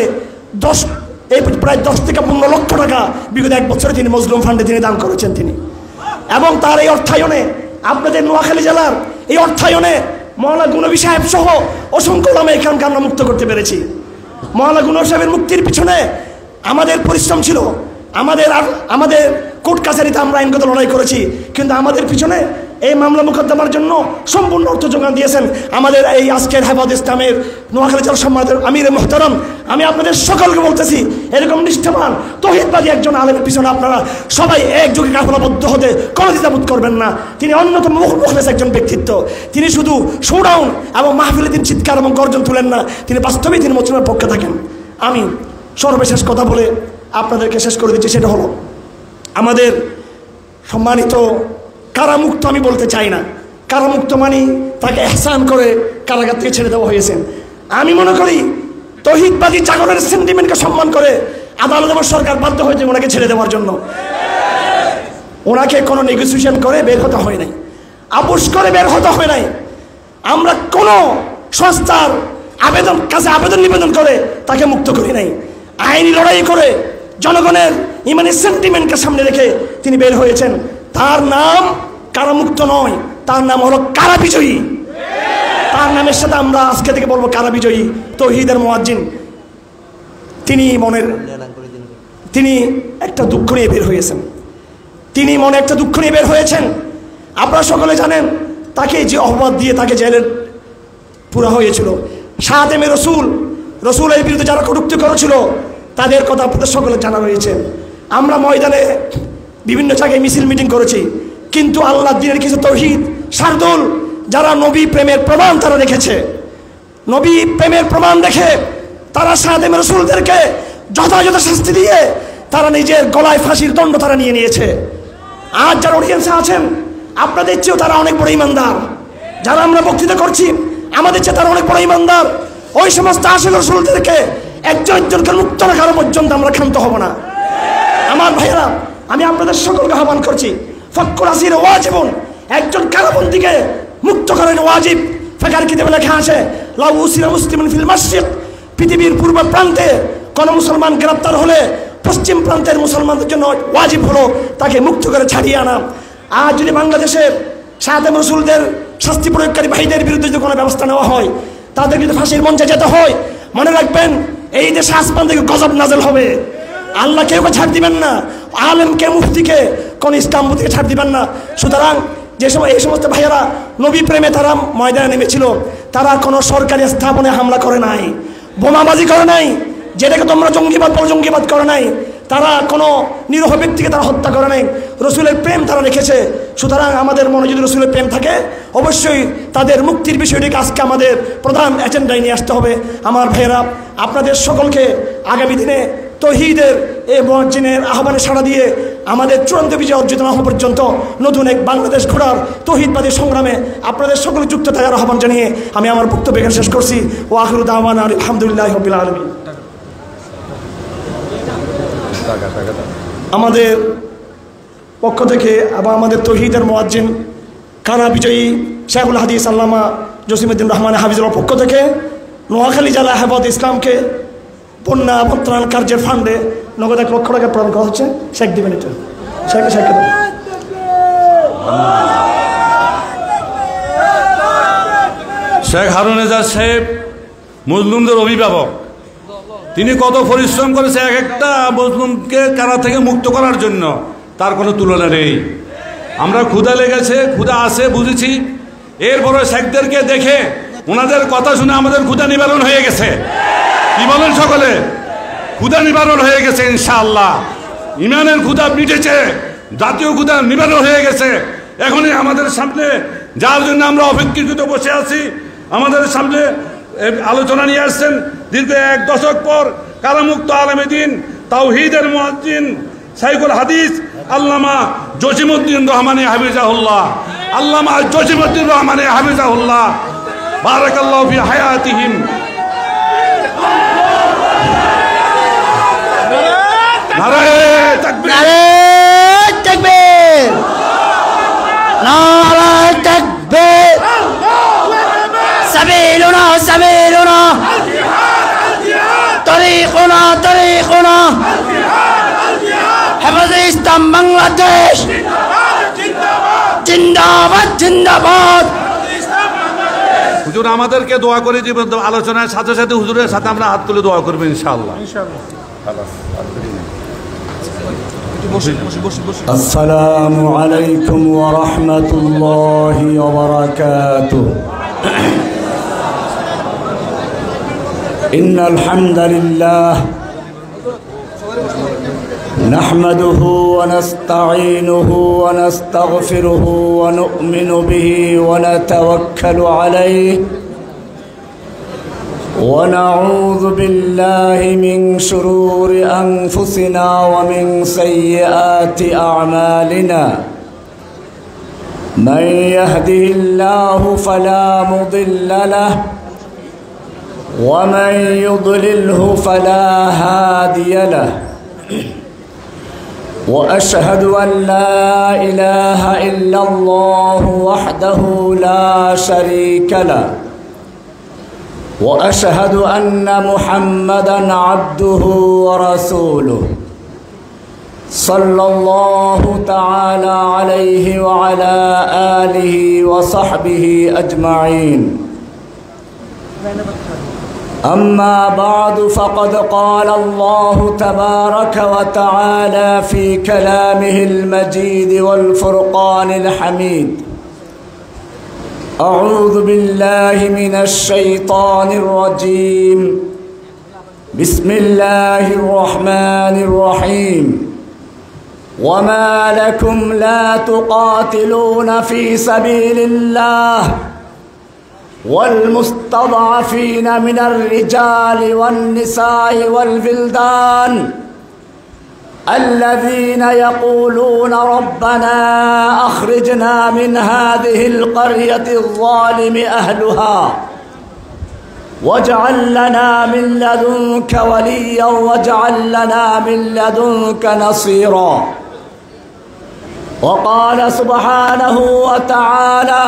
প্রায় 10 থেকে 15 লক্ষ টাকা বিগত 1 বছরে তিনি মজলুম ফান্ডে তিনি দান করেছেন তিনি। এবং তার এই অর্থায়নে আপনাদের নোয়াখালী জেলার এই অর্থায়নে মাওলানা গুনবী সাহেব সহ অসংখ্য ওলামা ইকরামকে আমরা মুক্ত করতে পেরেছি। মাওলানা গুনবী সাহেবের মুক্তির পিছনে আমাদের পরিশ্রম ছিল, আমাদের কোর্ট কাছারিতে আমরা আইনগত লড়াই করেছি, কিন্তু আমাদের পিছনে এই মামলা মোকদ্দমার জন্য সম্পূর্ণ অর্থ যোগান দিয়েছেন আমাদের এই আজকের হেফাজত ইসলামের নোয়াখালী জেলা সম্মানিত আমির মোহতারাম। আমি আপনাদের সকলকে বলতেছি, এরকম নিষ্ঠাবান তৌহিদবাদী একজন আলেমের পিছনে আপনারা সবাই একযোগে কাফলাবদ্ধ হতে কোনো দ্বিধাবোধ করবেন না। তিনি অন্যতম মুখলেস একজন ব্যক্তিত্ব। তিনি শুধু শোডাউন এবং মাহফিলে তিনি চিৎকার এবং গর্জন তুলেন না, তিনি বাস্তবেই তিনি মুসলিমের পক্ষে থাকেন। আমি সর্বশেষ কথা বলে আপনাদেরকে শেষ করে দিচ্ছি, সেটা হলো আমাদের সম্মানিত কারামুক্ত আমি বলতে চাই না, কারামুক্ত মানে তাকে এহসান করে কারাগার থেকে ছেড়ে দেওয়া হয়েছে। আমি মনে করি তৌহিদবাদী জাগরণের সেন্টিমেন্টকে সম্মান করে আদালত এবং সরকার বাধ্য হয়েছে ওনাকে ছেড়ে দেওয়ার জন্য। ওনাকে কোনো নেগোসিয়েশন করে বের হতে হয় নাই, আপোষ করে বের হতে হয় নাই। আমরা কোনো সংস্থার আবেদন নিবেদন করে তাকে মুক্ত করি নাই। আইনি লড়াই করে জনগণের ইমানি সেন্টিমেন্টকে সামনে রেখে তিনি বের হয়েছেন। তার নাম কারামুক্ত নয়, তার নাম হলো কারা বিজয়ী। তার নামের সাথে আমরা আজকে থেকে বলবো কারা বিজয়ী। তৌহিদের মুয়াজ্জিন তিনি একটা দুঃখ নিয়ে বের হয়েছেন, তিনি মনে একটা দুঃখ নিয়ে বের হয়েছেন। আপনারা সকলে জানেন তাকে যে অপবাদ দিয়ে তাকে জেলের পুরা হয়েছিল। সাতেমে রসুলের বিরুদ্ধে যারা কটূক্তি করেছিল তাদের কথা আপনাদের সকলে জানা রয়েছে। আমরা ময়দানে বিভিন্ন জায়গায় মিছিল মিটিং করেছি, কিন্তু আল্লাহ দিনের কিছু তৌহিদ শারদুল যারা নবী প্রেমের প্রমাণ তারা রেখেছে, নবী প্রেমের প্রমাণ দেখে তারা সাতেমে রসুলদেরকে যথাযথ শাস্তি দিয়ে তারা নিজের গলায় ফাঁসির দণ্ড তারা নিয়ে নিয়েছে। আজ যারা অডিয়েন্সে আছেন আপনাদের চেয়েও তারা অনেক বড় ইমানদার। যারা আমরা বক্তৃতা করছি আমাদের চেয়ে তারা অনেক বড় ইমানদার। ওই সমস্ত আশিক রসুলদেরকে একজনকে মুক্ত রাখার পর্যন্ত আমরা ক্ষান্ত হব না। আমার ভাইয়েরা, আমি আপনাদের সকলকে আহ্বান করছি, ফক্কুর আসির ওয়াজিবুন, একজন কারাবন্দীকে মুক্ত করেন ওয়াজিব। ফিকার কিতাবে লেখা আছে লাউ উসিরা মুসলিমুন ফিল মাশরিক, পৃথিবীর পূর্ব প্রান্তে কোন মুসলমান গ্রেপ্তার হলে পশ্চিম প্রান্তের মুসলমানদের জন্য ওয়াজিব হলো তাকে মুক্ত করে ছাড়িয়ে আনা। আজ যদি বাংলাদেশের সাতেম রসুলদের শাস্তি প্রয়োগকারী ভাইদের বিরুদ্ধে যদি কোনো ব্যবস্থা নেওয়া হয়, তাদের যদি ফাঁসির মঞ্চে যেতে হয়, মনে রাখবেন এই দেশে আসমান থেকে গজব নাজেল হবে। আল্লাহ কেউকে ছাড় দিবেন না, আলেমকে মুফতিকে কোন ইসলামপতিকে ছাড় দিবেন না। সুতরাং যে সময় এই সমস্ত ভাইয়েরা নবী প্রেমে তারা ময়দানে নেমেছিল, তারা কোনো সরকারি স্থাপনে হামলা করে নাই, বোমাবাজি করে নাই, যেটাকে তোমরা জঙ্গিবাদ বলো জঙ্গিবাদ করে নাই। তারা কোনো নিরীহ ব্যক্তিকে তারা হত্যা করে নাই, রসুলের প্রেম তারা রেখেছে। সুতরাং আমাদের মনে যদি রসুলের প্রেম থাকে, অবশ্যই তাদের মুক্তির বিষয়টিকে আজকে আমাদের প্রধান এজেন্ডায় নিয়ে আসতে হবে। আমার ভাইয়েরা, আপনাদের সকলকে আগামী দিনে তৌহিদের এই মুয়াজ্জিনের আহ্বানে সাড়া দিয়ে আমাদের চূড়ান্ত বিজয় অর্জিত না হওয়া পর্যন্ত নতুন এক বাংলাদেশ গড়ার তৌহিদবাদী সংগ্রামে আপনাদের সকলে যুক্ত থাকার আহ্বান জানিয়ে আমি আমার বক্তব্য এখানে শেষ করছি। ও আখিরু দাওয়ানা আলহামদুলিল্লাহি রাব্বিল আলামিন। আমাদের পক্ষ থেকে এবং আমাদের তৌহিদের মুয়াজ্জিন কারা বিজয়ী শেখুল হাদিস আল্লামা জসিমউদ্দিন রহমান হাফিজুল্লাহর পক্ষ থেকে নোয়াখালী জেলা হেফাজত ইসলামকে বন্যা বর্তমান কার্যের ফান্ডে নগদ 1 লক্ষ টাকা প্রদান করা হচ্ছে। শেখ দিবেন এটা, শেখ হারুন এজাজ সাহেব মজলুমদের অভিভাবক, তিনি কত পরিশ্রম করেছে এক একটা মজলুমকে কারা থেকে মুক্ত করার জন্য, তার কোনো তুলনা নেই। আমরা ক্ষুধা লেগেছে, ক্ষুধা আছে বুঝেছি, এরপরে শেখদেরকে দেখে ওনাদের কথা শুনে আমাদের ক্ষুধা নিবারণ হয়ে গেছে। কি বলেন সকলে? ক্ষুধা নিবারণ হয়ে গেছে ইনশাআল্লাহ। ইমানের ক্ষুধা মিটেছে, জাতীয় ক্ষুধা নিবারণ হয়ে গেছে। এখনই আমাদের সামনে যার জন্য আমরা অপেক্ষিত বসে আছি, আমাদের সামনে আলোচনা নিয়ে আসছেন দীর্ঘ 1 দশক পর কারামুক্ত আলেমে দ্বীন তাওহীদের মুয়াজ্জিন শাইখুল হাদিস আল্লামা জসিমউদ্দিন রহমানী হাফিজাহুল্লাহ, আল্লামা জসিমউদ্দিন রহমানী হাফিজাহুল্লাহ, বারাকাল্লাহু ফি হায়াতিহিম। নারায়ে তাকবীর, নারায়ে তাকবীর, নারায়ে তাকবীর। সাবিলুনা সাবিলুনা, তরিকুনা তরিকুনা, হেফাজে ইসলাম বাংলাদেশ জিন্দাবাদ জিন্দাবাদ। হুজুর আমাদেরকে দোয়া করে দিবেন, আলোচনার সাথে সাথে হুজুরের সাথে আমরা হাত তুলে দোয়া করবো ইনশাআল্লাহ। السلام عليكم ورحمة الله وبركاته. إن الحمد لله نحمده ونستعينه ونستغفره ونؤمن به ونتوكل عليه ونعوذ بالله من شرور أنفسنا ومن سيئات أعمالنا. من يهده الله فلا مضل له ومن يضلله فلا هادي له. وأشهد أن لا إله إلا الله وحده لا شريك له وأشهد أن محمدًا عبده ورسوله صلى الله تعالى عليه وعلى آله وصحبه أجمعين. أما بعد فقد قال الله تبارك وتعالى في كلامه المجيد والفرقان الحميد: أعوذ بالله من الشيطان الرجيم. بسم الله الرحمن الرحيم. وما لكم لا تقاتلون في سبيل الله والمستضعفين من الرجال والنساء والولدان الذين يقولون ربنا أخرجنا من هذه القرية الظالم أهلها واجعل لنا من لدنك وليا واجعل لنا من لدنك نصيرا. وقال سبحانه وتعالى: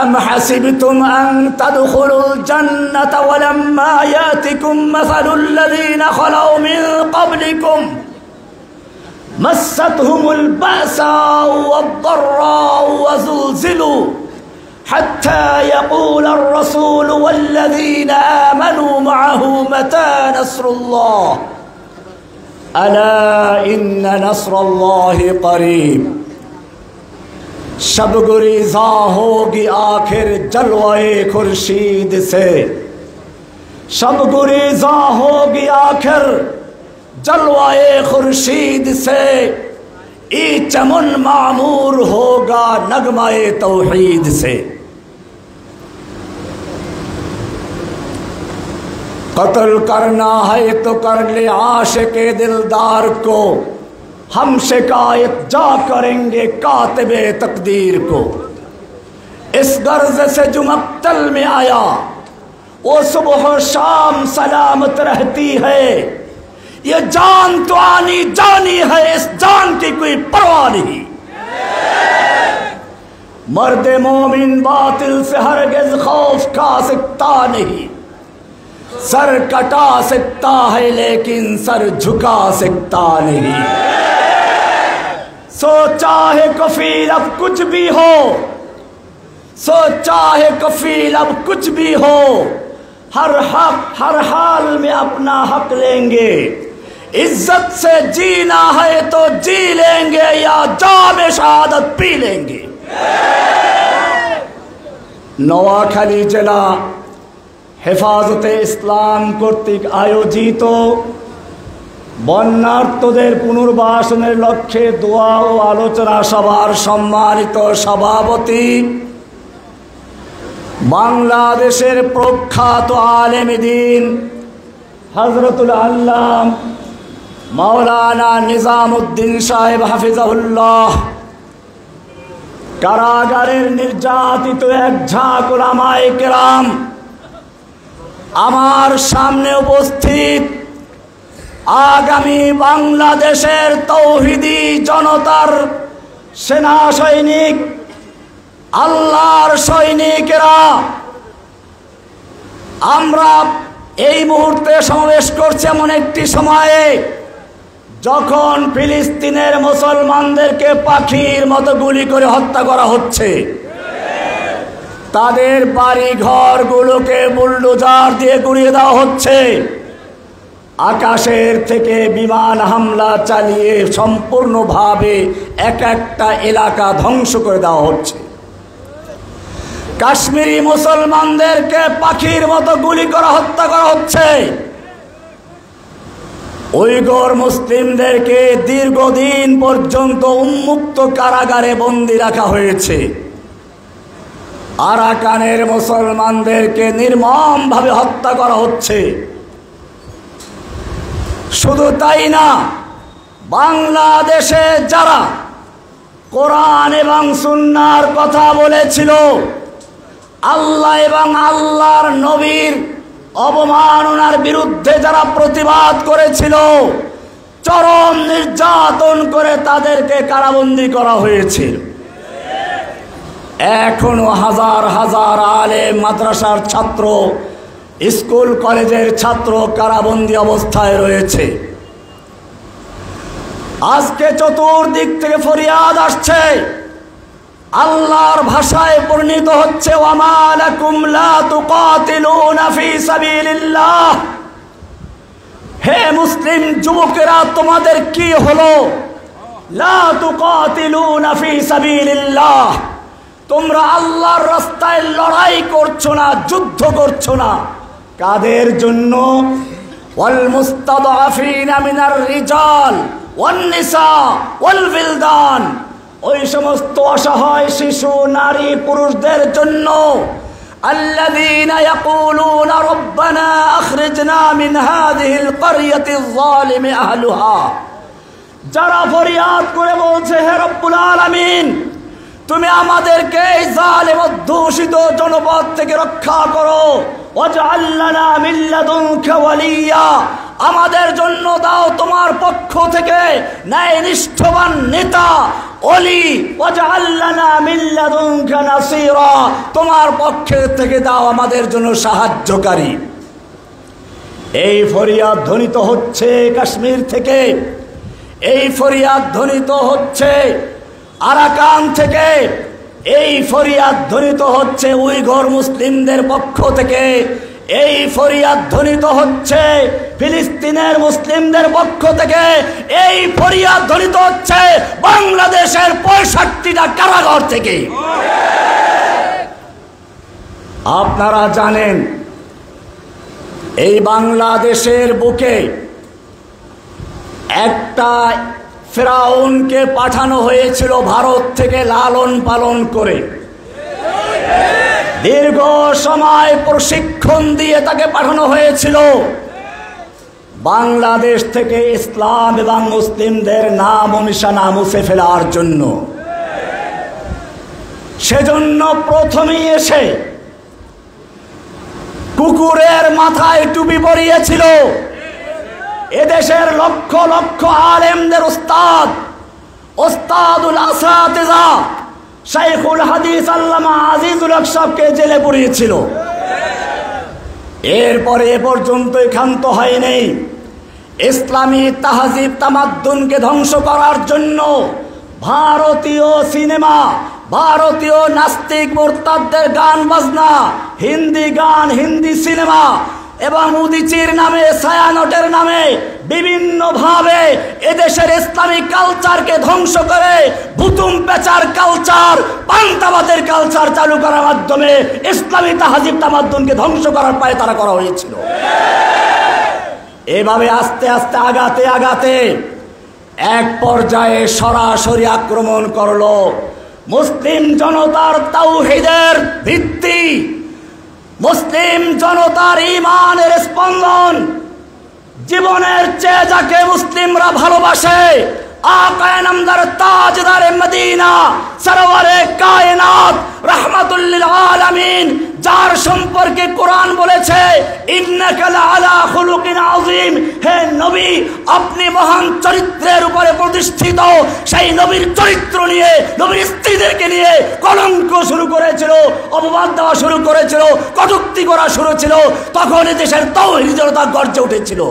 أم حسبتم أن تدخلوا الجنة ولما يأتكم مثل الذين خلوا من قبلكم مستهم البأساء والضراء وزلزلوا حتى يقول الرسول والذين آمنوا معه متى نصر الله ألا إن نصر الله قريب. शब गुरीज़ा होगी आखिर जलवाए खुर्शीद से, शब गुरीज़ा होगी आखिर जलवाए खुर्शीद से, ई चमन मामूर होगा नगमाए तौहीद से। कत्ल करना है तो कर ले आशिक़े दिलदार को, हम शिकायत जा करेंगे कातिबे तकदीर को। इस गर्ज से जो मक्तल में आया वो सुबह शाम सलामत रहती है। ये जान तो आनी जानी है, इस जान की कोई परवाह नहीं। मर्द मोमिन बातिल से हरगिज़ खौफ खा सकता नहीं। सर कटा सकता है लेकिन सर झुका सकता नहीं। सो चाहे कफील अब कुछ भी हो, सो चाहे कफील अब कुछ भी हो, हर हक हर हाल में अपना हक लेंगे। इज्जत से जीना है तो जी लेंगे या जाम शहादत पी लेंगे। নোয়াখালী জেলা হেফাজতে ইসলাম কর্তৃক আয়োজিত বন্যার্তদের পুনর্বাসনের লক্ষ্যে দোয়া ও আলোচনা সভার সম্মানিত সভাপতি, বাংলাদেশের প্রখ্যাত আলেম দ্বীন হযরতুল আল্লাম মাওলানা নিজামুদ্দিন সাহেব হাফিজাহুল্লাহ, কারাগারের নির্যাতিত এক ঝাঁক উলামায়ে কেরাম, আমার সামনে উপস্থিত আগামী বাংলাদেশের তৌহিদি জনতার সেনা সৈনিক, আল্লাহর সৈনিকেরা, আমরা এই মুহূর্তে সমাবেশ করছি এমন একটি সময়ে যখন ফিলিস্তিনের মুসলমানদেরকে পাখির মতো গুলি করে হত্যা করা হচ্ছে, তাদের বাড়ি ঘরগুলোকে বুলডোজার দিয়ে গুড়িয়ে দেওয়া হচ্ছে, আকাশের থেকে বিমান হামলা চালিয়ে সম্পূর্ণভাবে এক একটা এলাকা ধ্বংস করে দেওয়া হচ্ছে। কাশ্মীরি মুসলমানদেরকে পাখির মতো গুলি করা হত্যা করা হচ্ছে। উইগর মুসলিমদেরকে দীর্ঘদিন পর্যন্ত উন্মুক্ত কারাগারে বন্দী রাখা হয়েছে। আরাকানের মুসলমানদেরকে নির্মমভাবে হত্যা করা হচ্ছে। শুধু তাই না, বাংলাদেশে যারা কোরআন এবং সুন্নাহর কথা বলেছিল, আল্লাহ এবং আল্লাহর নবীর অবমাননার বিরুদ্ধে যারা প্রতিবাদ করেছিল, চরম নির্যাতন করে তাদেরকে কারাবন্দী করা হয়েছিল। এখনো হাজার হাজার আলেম, মাদ্রাসার ছাত্র, স্কুল কলেজের ছাত্র কারাবন্দী অবস্থায় রয়েছে। আজকে চতুর্দিক থেকে ফরিয়াদ আসছে, আল্লাহর ভাষায় বর্ণিত হচ্ছে, ওয়ামা লাকুম লা তুকাতিলুনা ফি সাবিলিল্লাহ। হে মুসলিম যুবকেরা, তোমাদের কি হলো? লা তুকাতিলুনা ফি সাবিলিল্লাহ, তোমরা আল্লাহর রাস্তায় লড়াই করছো না, যুদ্ধ করছো না। কাদের জন্য? ওয়াল মুস্তাদআফিনা মিনার রিজাল ওয়ান নিসা ওয়াল বিলদান, ওই সমস্ত অসহায় শিশু, নারী, পুরুষদের জন্য। আল্লাযীনা ইয়াকুলুনা রাব্বানা আখরিজনা মিন হাযিহিল ক্বরিয়াতিয যালিমি আহলুহা, যারা ফরিয়াদ করে বলছে, হে রব্বুল আলামিন, তুমি আমাদেরকে এই জালিম অধ্যুষিত জনপদ থেকে রক্ষা করো। ওয়াজআল লানা মিন লাদুনকা ওয়ালিয়া, আমাদের জন্য দাও তোমার পক্ষ থেকে ন্যায়নিষ্ঠবান নেতা, ওলি। ওয়াজআল লানা মিন লাদুনকা নাসীরা, তোমার পক্ষ থেকে দাও আমাদের জন্য সাহায্যকারী। এই ফরিয়াদ ধ্বনিত হচ্ছে কাশ্মীর থেকে, এই ফরিয়াদ ধ্বনিত হচ্ছে আরাকান থেকে, এই ফরিয়াদ ধ্বনিত হচ্ছে উইঘর মুসলিমদের পক্ষ থেকে, এই ফরিয়াদ ধ্বনিত হচ্ছে ফিলিস্তিনের মুসলিমদের পক্ষ থেকে, এই ফরিয়াদ ধ্বনিত হচ্ছে বাংলাদেশের 65টা কারাগার থেকে। আপনারা জানেন, এই বাংলাদেশের বুকে একটা ফেরাউনকে পাঠানো হয়েছিল ভারত থেকে লালন পালন করে, দীর্ঘ সময় প্রশিক্ষণ দিয়ে তাকে পাঠানো হয়েছিল বাংলাদেশ থেকে ইসলাম এবং মুসলিমদের নাম ও নিশানা মুছে ফেলার জন্য। সেজন্য প্রথমেই এসে কুকুরের মাথায় টুপি পরিয়েছিল এদেশের লক্ষ লক্ষ আলেমদের ওস্তাদুল আসাতিজা শাইখুল হাদিস আল্লামা আজিজুল হক সাহেবকে জেলে পুরিয়েছিল। এরপরে এ পর্যন্ত ক্ষান্ত হয়নি, ইসলামী তাহজিব তামাদ্দুনকে ধ্বংস করার জন্য ভারতীয় সিনেমা, ভারতীয় নাস্তিক মুরতাদদের গান বাজনা, হিন্দি গান, হিন্দি সিনেমা এবং উদিচির নামে, ছায়ানটের নামে বিভিন্ন ভাবে এদেশের ইসলামিক কালচারকে ধ্বংস করে বুতুম পেচার কালচার, পান্তাবাদের কালচার চালু করার মাধ্যমে ইসলামী তাহজিব তামাদ্দুনকে ধ্বংস করার পায়ে তারা করা হয়েছিল। এভাবে আস্তে আস্তে আগাতে আগাতে এক পর্যায়ে সরাসরি আক্রমণ করলো মুসলিম জনতার তাওহীদের ভিত্তি, মুসলিম জনতার ঈমানের স্পন্দন, জীবনের চেয়ে যাকে মুসলিমরা ভালোবাসে, আকায়ে নামদার তাজদারে মদিনা সরওয়ারে কায়নাত রাহমাতুল লিল আলামিন, যার সম্পর্কে কোরআন বলেছে ইন্নাকা লাআলা খুলুকিন আযীম, হে নবী আপনি মহান চরিত্রের উপরে প্রতিষ্ঠিত। সেই নবীর চরিত্র নিয়ে, নবীর স্ত্রীদেরকে নিয়ে কলঙ্ক শুরু করেছিল, অপবাদ দেওয়া শুরু করেছিল, কটূক্তি করা শুরু ছিল। তখন দেশের তাওহীদ জনতা গর্জে উঠেছিল।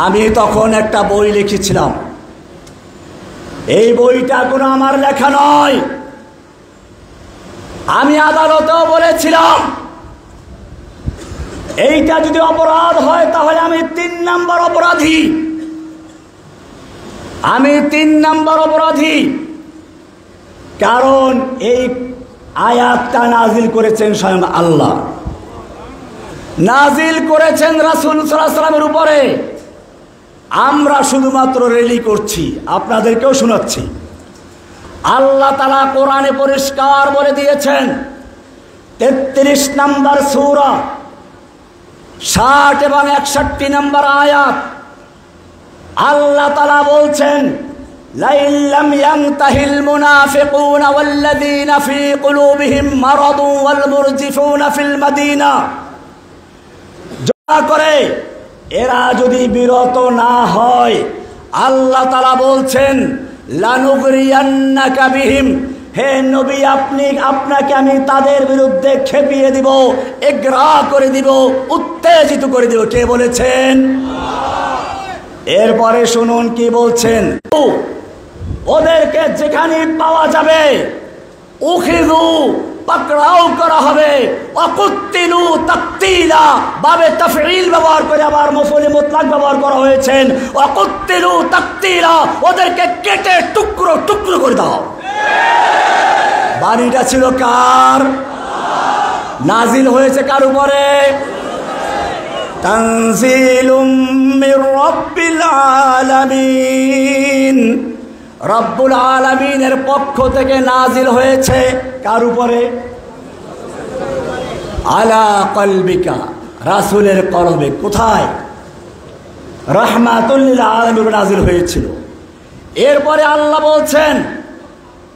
আমি তখন একটা বই লিখেছিলাম, এই বইটা কোনো আমার লেখা নয়। আমি আদালতেও বলেছিলাম, এইটা যদি অপরাধ হয় তাহলে আমি 3 নাম্বার অপরাধী। আমি 3 নাম্বার অপরাধী। কারণ এই আয়াতটা নাজিল করেছেন স্বয়ং আল্লাহ, নাজিল করেছেন রাসূল সাল্লাল্লাহু আলাইহি ওয়াসাল্লামের উপরে। আমরা শুধুমাত্র রেলি করছি, আপনাদেরকেও শোনাচ্ছি। আল্লাহ তাআলা কোরআনে পরিষ্কার বলে দিয়েছেন, 33 নম্বর সূরা 60 এবং 61 নম্বর আয়াত, আল্লাহ তাআলা বলছেন, লাইন লাম ইয়ানতাহিল মুনাফিকুনা ওয়াল্লাযীনা ফী কুলুবিহিম মারাদু ওয়াল মুরজিফুনা ফিল মাদিনা, করে এরা যদি বিরত না হয়, আল্লাহ তাআলা বলছেন, লানুগরিয়ান্নাকা বিহিম, হে নবী আপনাকে আমি তাদের বিরুদ্ধে খেপিয়ে দিব, এগ্রা করে দিব, উত্তেজিত করে দিব। কে বলেছেন? এরপরে শুনুন কি বলছেন, ওদেরকে যেখানে পাওয়া যাবে উখিযু, পাকড়াও করা হবে, ওয়াকুতিলু তাকতিলা, বাবে তাফঈল ব্যবহার করে আবার মফউল মুতলাক ব্যবহার করা হয়েছে, ওয়াকুতিলু তাকতিলা, ওদেরকে কেটে টুকরো টুকরো করে দাও। বাণীটা ছিল কার? নাজিল হয়েছে কার উপরে? তানজিলুম মির রাব্বিল আলামিন, রব্বুল আলামিনের পক্ষ থেকে নাজিল হয়েছে কার উপরে? আলা কলবিকা, রাসূলের কলবে। কোথায়? রাহমাতুল লিল আলামিন নাজিল হয়েছিল। এরপরে আল্লাহ বলছেন,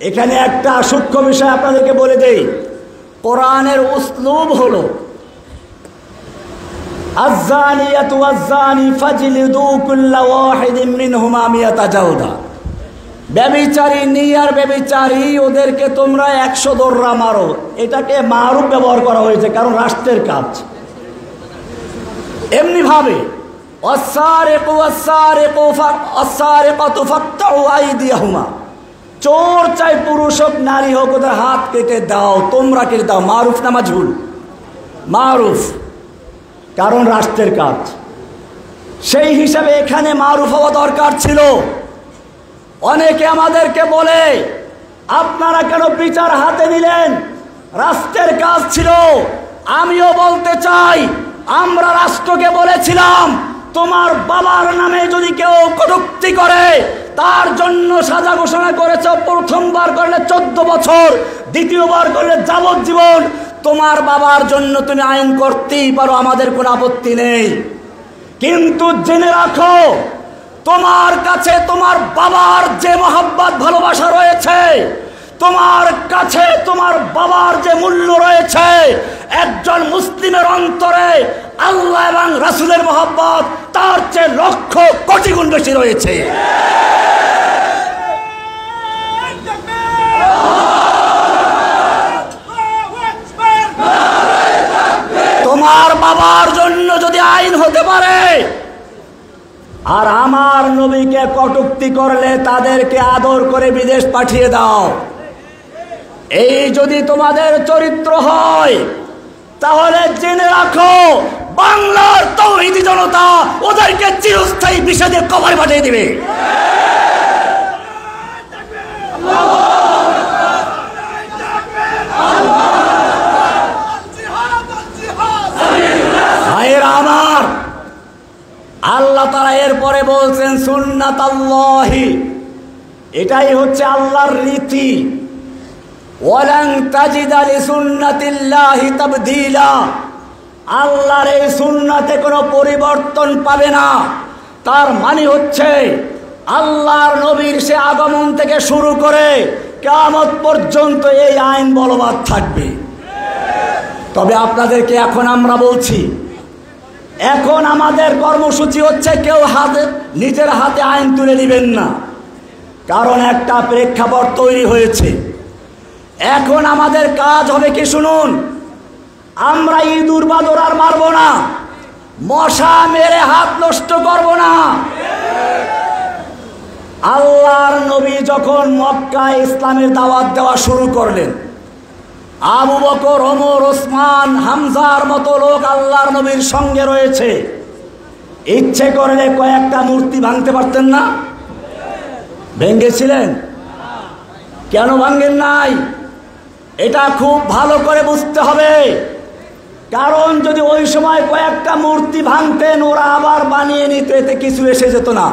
এখানে একটা সূক্ষ্ম বিষয় আপনাদেরকে বলে দেই, কোরআনের উসলুব হলো আয-যানিয়াতু ওয়াজ-যানি ফাজলিদু কুল্লা ওয়াহিদিন মিনহুমা মিয়াতা জালদা, ব্যভিচারী নিয়ার ব্যভিচারী ওদেরকে তোমরা 100 দোররা মারো। এটাকে মারুফ ব্যবহার করা হয়েছে, কারণ রাষ্ট্রের কাজ। এমনি ভাবে ওয়াস-সারিকু ওয়াস-সারিকু ওয়াস-সারিকাতু ফাকতাউ আইদিয়াহুমা, চোর চাই পুরুষ হোক নারী হোক, ওদের হাত কেটে দাও, তোমরা কেটে দাও। মারুফ না মাজহুল? মারুফ, কারণ রাষ্ট্রের কাজ। সেই হিসাবে এখানে মারুফ হওয়া দরকার ছিল। অনেকে আমাদেরকে বলে, আপনারা কেন বিচার হাতে নিলেন? রাষ্ট্রের কাজ ছিল। আমিও বলতে চাই, আমরা রাষ্ট্রকে বলেছিলাম, তোমার বাবার নামে যদি কেউ কটূক্তি করে তার জন্য সাজা ঘোষণা করেছে, প্রথমবার করলে 14 বছর, দ্বিতীয়বার করলে যাবজ্জীবন। তোমার বাবার জন্য তুমি আইন করতেই পারো, আমাদের কোনো আপত্তি নেই। কিন্তু জেনে রাখো, তোমার কাছে তোমার বাবার যে মহব্বত ভালোবাসা রয়েছে, তোমার কাছে তোমার বাবার যে মূল্য রয়েছে, একজন মুসলিমের অন্তরে আল্লাহ এবং রাসূলের মহব্বত তার চেয়ে লক্ষ কোটি গুণ বেশি রয়েছে। তোমার বাবার জন্য যদি আইন হতে পারে, আর আমার নবীকে কটূক্তি করলে তাদেরকে আদর করে বিদেশ পাঠিয়ে দাও, এই যদি তোমাদের চরিত্র হয়, তাহলে জেনে রাখো, বাংলার তাওহীদি জনতা ওদেরকে চিরস্থায়ী বিষাদের কবরে পাঠিয়ে দিবে। ভাইয়েরা আমার, আল্লাহ তাআলা এরপরে বলছেন, সুন্নাতাল্লাহি, এটাই হচ্ছে আল্লাহর রীতি। ওয়ালান তাজিদা লিসুন্নাতিল্লাহি তাবদীলা, আল্লাহর এই সুন্নাতে কোনো পরিবর্তন পাবে না। তার মানে হচ্ছে আল্লাহর নবীর সে আগমন থেকে শুরু করে কিয়ামত পর্যন্ত এই আইন বলবৎ থাকবে। তবে আপনাদেরকে এখন আমরা বলছি, এখন আমাদের কর্মসূচি হচ্ছে, কেউ নিজের হাতে আইন তুলে নেবেন না, কারণ একটা প্রেক্ষাপট তৈরি হয়েছে। এখন আমাদের কাজ হবে কি শুনুন, আমরা ইঁদুর বাদর আর মারব না, মশা মেরে হাত নষ্ট করব না। আল্লাহর নবী যখন মক্কায় ইসলামের দাওয়াত দেওয়া শুরু করলেন, আবু বকর, ওমর, ওসমান, হামজার মতো লোক আল্লাহর নবীর সঙ্গে রয়েছে। ইচ্ছে করলে কয়েকটা মূর্তি ভাঙতে পারতেন না? ভেঙেছিলেন? কেন ভাঙেন নাই? এটা খুব ভালো করে বুঝতে হবে। কারণ যদি ওই সময় কয়েকটা মূর্তি ভাঙতেন, ওরা আবার বানিয়ে নিতে, এতে কিছু এসে যেত না।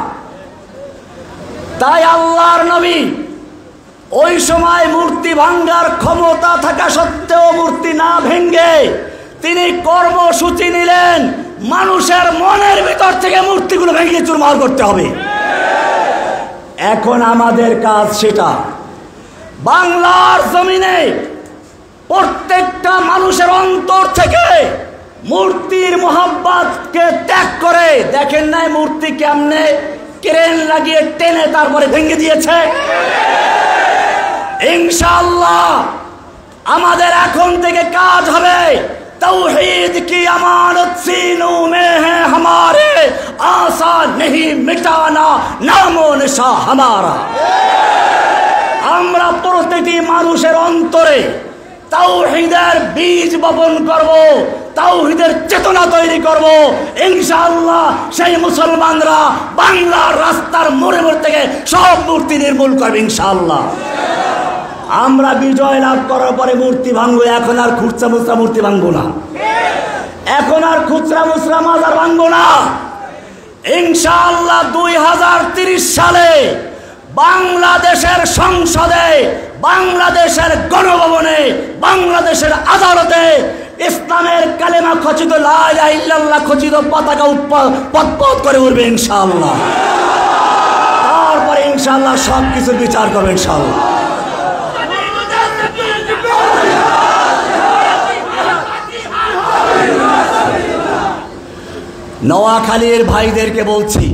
তাই আল্লাহর নবী ওই সময় মূর্তি ভাঙ্গার ক্ষমতা থাকা সত্ত্বেও মূর্তি না ভেঙ্গে তিনি কর্মসূচি নিলেন, মানুষের মনের ভিতর থেকে মূর্তিগুলো ভেঙে চুরমার করতে হবে। এখন আমাদের কাজ সেটা। বাংলার জমিনে প্রত্যেকটা মানুষের অন্তর থেকে মূর্তির মোহাব্বতকে ত্যাগ করে, দেখেন নাই মূর্তি কেমনে ক্রেন লাগিয়ে টেনে তারপরে ভেঙে দিয়েছে। ইনশাআল্লাহ আমাদের এখন থেকে কাজ হবে, तौहीद की अमानत सीनों में है हमारे, आशा नहीं मिटाना नामो निशा हमारा। আমরা প্রতিটি মানুষের অন্তরে তাওহীদের বীজ বপন করব, তাওহীদের চেতনা তৈরি করব। ইনশাআল্লাহ সেই মুসলমানরা বাংলার রাস্তার মোড়ে মোড় থেকে সব মূর্তি নির্মূল করবে ইনশাআল্লাহ। আমরা বিজয় লাভ করার পরে মূর্তি ভাঙবো, এখন আর খুচরা মুচরা মূর্তি ভাঙবো না, এখন আর খুচরা মুচরা মাজার ভাঙবো না। ইনশাআল্লাহ 2030 সালে বাংলাদেশের সংসদে, বাংলাদেশের গণভবনে, বাংলাদেশের আদালতে ইসলামের কালেমা খচিত লা ইলাহা ইল্লাল্লাহ খচিত পতাকা পথ করে উঠবে ইনশাআল্লাহ। তারপরে ইনশাআল্লাহ সব কিছুর বিচার করবে ইনশাআল্লাহ। নোয়াখালীর ভাইদেরকে বলছি,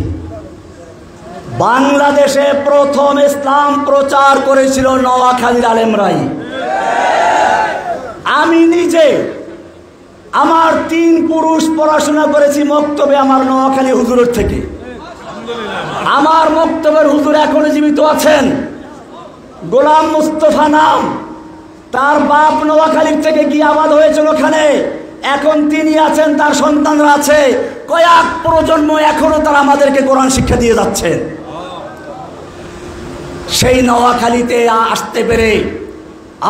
বাংলাদেশে প্রথম ইসলাম প্রচার করেছিল নোয়াখালীর আলেমরাই। আমি নিজে আমার 3 পুরুষ পড়াশোনা করেছি মক্তবে আমার নোয়াখালী হুজুরের থেকে। আমার মক্তবের হুজুর এখনো জীবিত আছেন, গোলাম মুস্তফা নাম, তার বাপ নোয়াখালীর থেকে গিয়ে আবাদ হয়েছিল ওখানে, এখন তিনি আছেন, তার সন্তানরা আছে, কয়েক প্রজন্ম এখনো তারা আমাদেরকে কোরআন শিক্ষা দিয়ে যাচ্ছেন। সেই নোয়াখালীতে আসতে পেরে,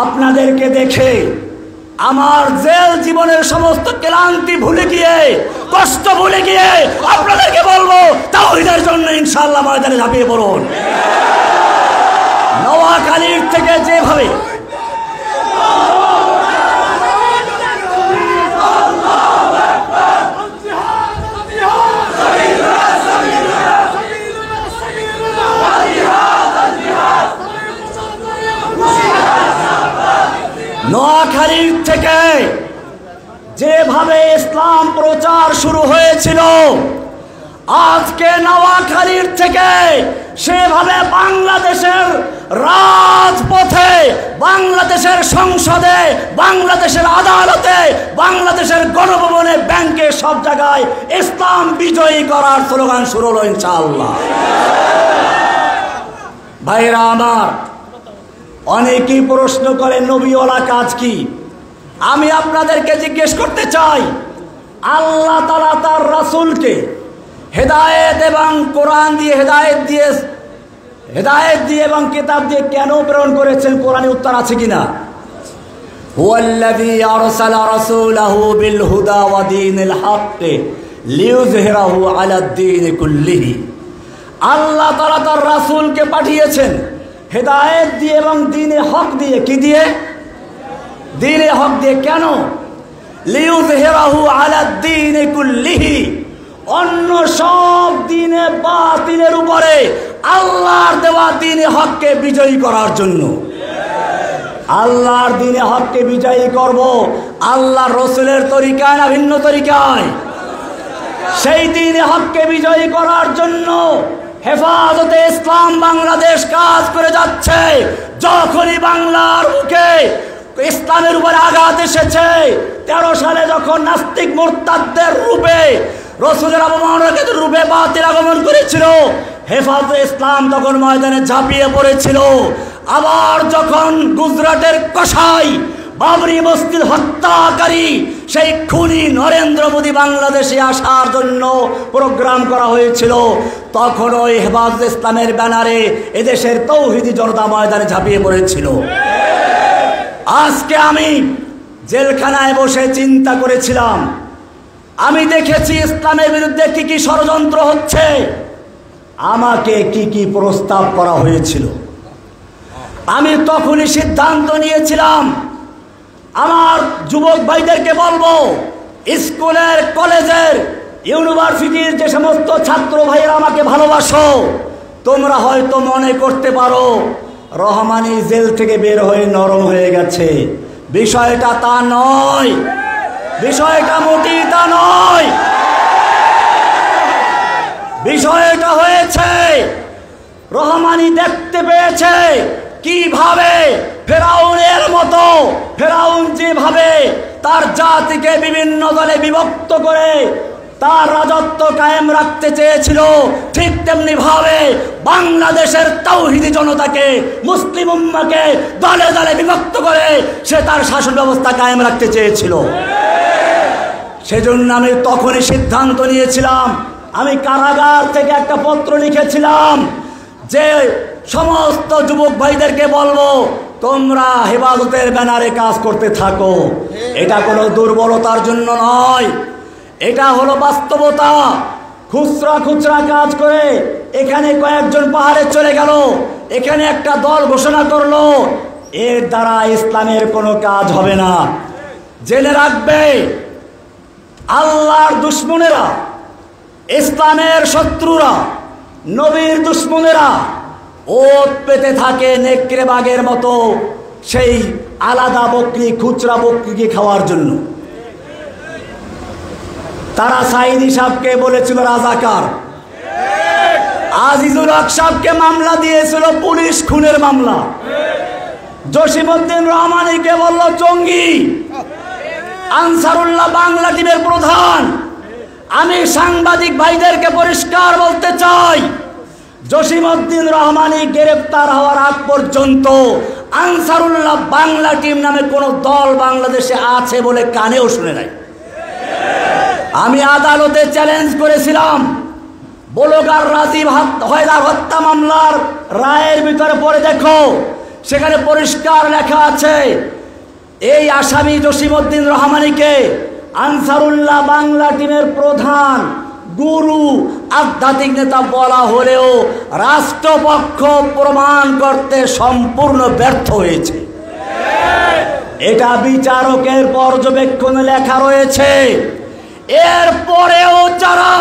আপনাদেরকে দেখে আমার জেল জীবনের সমস্ত ক্লান্তি ভুলে গিয়ে, কষ্ট ভুলে গিয়ে আপনাদেরকে বলবো তাওহীদের জন্য ইনশাআল্লাহ ময়দানে ঝাঁপিয়ে পড়ুন। নোয়াখালীর থেকে যেভাবে নোয়াখালীর থেকে যেভাবে ইসলাম প্রচার শুরু হয়েছিল, আজকে নোয়াখালীর থেকে সেভাবে বাংলাদেশের রাজপথে, বাংলাদেশের সংসদে, বাংলাদেশের আদালতে, বাংলাদেশের গণভবনে, ব্যাংকে, সব জায়গায় ইসলাম বিজয়ী করার স্লোগান শুরু হলো ইনশাআল্লাহ। ভাইরা আমার, অনেকেই প্রশ্ন করে নবীওয়ালা কাজ কি? আমি আপনাদেরকে জিজ্ঞেস করতে চাই, আল্লাহ তাআলা তার রাসূলকে হেদায়েত এবং কোরআন দিয়ে, হেদায়েত দিয়ে এবং কিতাব দিয়ে কেন প্রেরণ করেছেন? কোরআনে উত্তর আছে কিনা? হুয়াল্লাযী আরসালা রাসূলাহু বিল হুদা ওয়া দীনিল হক লিইয়ুযহিরাহু আলাদ-দীনি কুল্লিহি। আল্লাহ তাআলা তার রাসূলকে পাঠিয়েছেন হেদায়েত দিয়ে এবং দ্বীনে হক দিয়ে। কি দিয়ে? দ্বীনে হক দিয়ে। কেন? লিইয়ুযহিরাহু আলাদ-দীনি কুল্লিহি, অন্য সব দ্বীনে বাতিলের উপরে আল্লাহর দেওয়া দ্বীনে হককে বিজয়ী করার জন্য। আল্লাহর দ্বীনে হককে বিজয়ী করব আল্লাহর রাসূলের তরিকায় না ভিন্ন তরিকায়? সেই দ্বীনে হককে বিজয়ী করার জন্য হেফাজতে ইসলাম বাংলাদেশ কাজ করে যাচ্ছে। যখনই বাংলার বুকে ইসলামের উপরে আঘাত এসেছে, 13 সালে যখন নাস্তিক মুরতাদদের রূপে, রাসূলের অবমাননার রূপে বাতিল আগমন করেছিল, হেফাজতে ইসলাম তখন ময়দানে ঝাঁপিয়ে পড়েছিল। আবার যখন গুজরাটের কসাই বাবরি মসজিদ হত্যাকারী সেই খুনি নরেন্দ্র মোদী বাংলাদেশে আসার জন্য প্রোগ্রাম করা হয়েছিল, তখন ওই হেফাজতে ইসলামের ব্যানারে এদেশের তৌহিদি জনতা ময়দানে ঝাঁপিয়ে পড়েছিল। আজকে আমি জেলখানায় বসে চিন্তা করেছিলাম, আমি দেখেছি ইসলামের বিরুদ্ধে কি কি ষড়যন্ত্র হচ্ছে, আমাকে কি কি প্রস্তাব করা হয়েছিল। আমি তখনই সিদ্ধান্ত নিয়েছিলাম, আমার যুবক ভাইদেরকে বলবো, স্কুলের কলেজের ইউনিভার্সিটির যে সমস্ত ছাত্র ভাইয়েরা আমাকে ভালোবাসো, তোমরা হয়তো মনে করতে পারো রহমানী জেল থেকে বের হয়ে নরম হয়ে গেছে। বিষয়টা তা নয়, বিষয়টা মোটেই তা নয়। বিষয়টা হয়েছে রহমানী দেখতে পেয়েছে কিভাবে ফেরাউনের মতো, ফেরাউন যেভাবে তার জাতিকে বিভিন্ন দলে বিভক্ত করে তার রাজত্ব কায়েম রাখতে চেয়েছিল, ঠিক তেমনি ভাবে বাংলাদেশের তাওহীদি জনতাকে, মুসলিম উম্মাহকে দলে দলে বিভক্ত করে সে তার শাসন ব্যবস্থা কায়েম রাখতে চেয়েছিল। সেজন্য আমি তখনই সিদ্ধান্ত নিয়েছিলাম, আমি কারাগার থেকে একটা পত্র লিখেছিলাম যে সমস্ত যুবক ভাইদেরকে বলবো, তোমরা হেফাজতের ব্যানারে কাজ করতে থাকো। এটা কোনো দুর্বলতার জন্য নয়, এটা হলো বাস্তবতা। খুচরা খুচরা কাজ করে এখানে কয়েকজন পাহাড়ে চলে গেল, এখানে একটা দল ঘোষণা করলো, এর দ্বারা ইসলামের কোনো কাজ হবে না। জেনে রাখবে, আল্লাহর দুশ্মনেরা, ইসলামের শত্রুরা, নবীর দুশ্মনেরা ওত পেতে থাকে নেকড়ে বাঘের মতো সেই আলাদা বকরি, খুচরা বকরিকে খাওয়ার জন্য। তারা সাইদি সাহেবকে বলেছিল রাজাকার, আজিজুল হক সাহেবকে মামলা দিয়েছিল পুলিশ খুনের মামলা, জসিমউদ্দিন রহমানীকে বলল জঙ্গি, আনসারুল্লাহ বাংলা টিমের প্রধান। আমি সাংবাদিক ভাইদেরকে পরিষ্কার বলতে চাই, জসিমউদ্দিন রহমানী গ্রেফতার হওয়ার আগ পর্যন্ত আনসারুল্লাহ বাংলা টিম নামে কোন দল বাংলাদেশে আছে বলে কানেও শুনে নাই। আমি আদালতে চ্যালেঞ্জ করেছিলাম, বলগার রাজীব হায়দার হত্যা মামলার রায়ের ভিতরে পড়ে দেখো, সেখানে পরিষ্কার লেখা আছে এই আসামি জসিমউদ্দিন রহমানীকে আনসারুল্লাহ বাংলা টিমের প্রধান, গুরু, আধ্যাত্মিক নেতা বলা হলেও রাষ্ট্রপক্ষ প্রমাণ করতে সম্পূর্ণ ব্যর্থ হয়েছে। এটা বিচারকের পর্যবেক্ষণে লেখা রয়েছে। এরপরেও যারা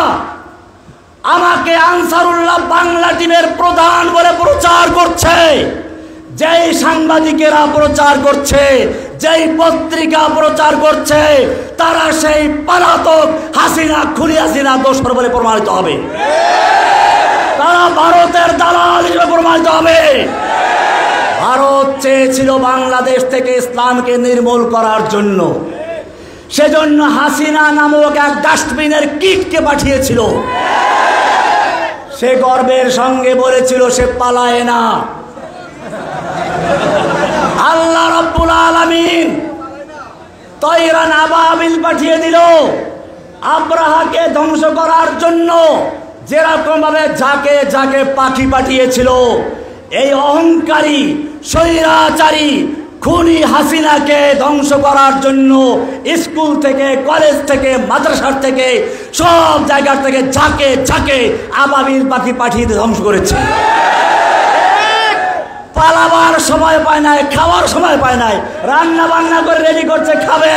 আমাকে আনসারুল্লাহ বাংলা টিমের প্রধান বলে প্রচার করছে, যেই সাংবাদিকেরা প্রচার করছে, যেই পত্রিকা প্রচার করছে, তারা সেই পলাতক হাসিনা, খুনি হাসিনা দোষর বলে প্রমাণিত হবে। তারা ভারতের দালাল হিসেবে প্রমাণিত হবে। ভারত চেয়েছিল বাংলাদেশ থেকে ইসলামকে নির্মূল করার জন্য, সেজন্য হাসিনা নামক এক ডাস্টবিনের কিটকে পাঠিয়েছিল। সে গর্বের সঙ্গে বলেছিল সে পালায় না। আল্লাহ রাব্বুল আলামিন তয়রান আবাবিল পাঠিয়ে দিল আব্রাহাকে ধ্বংস করার জন্য, যেরকম ভাবে যাকে যাকে পাখি পাঠিয়েছিল এই অহংকারী, স্বৈরাচারী, খুনি হাসিনাকে ধ্বংস করার জন্য স্কুল থেকে, কলেজ থেকে, মাদ্রাসার থেকে, সব জায়গা থেকে যাকে যাকে আবাবিল পাখি পাঠিয়ে ধ্বংস করেছে। পালাবার সময় পায় নাই, খাওয়ার সময় পায় নাই, রান্না বান্না করে রেডি করছে খাবে,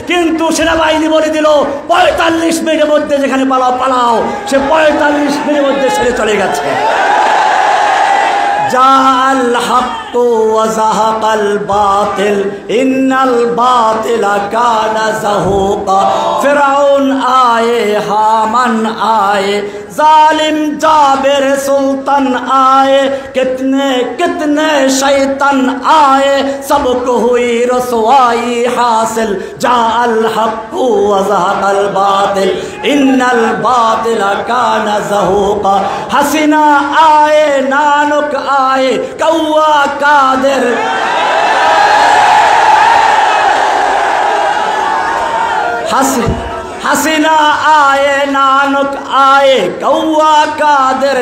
কিন্তু সেনাবাহিনী বলে দিল 45 মিনিটের মধ্যে যেখানে পালাও পালাও, সে 45 মিনিটের মধ্যে ছেড়ে চলে গেছে। জাল হক ওয়া যাহাকাল বাতিল ইন্নাল বাতিলা কানা যাহুকা। ফিরাউন আয়ে, হামান আয়ে, जालिम जाबिर सुल्तान आए, कितने कितने शैतान आए, सबको हुई रसवाई हासिल। जाअल हक व ज़हक़ल बातिल इन्नल बातिला काना ज़हूक़ा। हसीना आए, नानुक आए, कौवा कादिर। हसीना आए नानक आए कौआ कादिर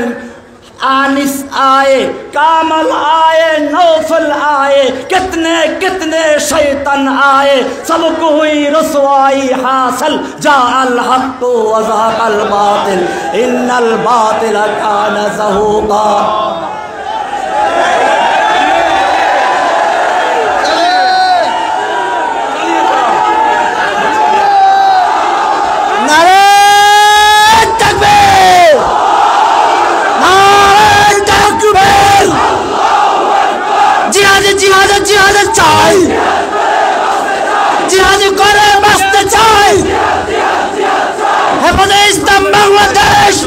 आनिस आए कामल आए नौफल आए कितने कितने शैतान आए सबको हुई रसवाई हासिल जाअल हक़ व ज़हक़ल बातिल इन्नल बातिल कान ज़हूक़ा। जिहाद करे बसते चाय हेफाज़े इस्लाम बांग्लादेश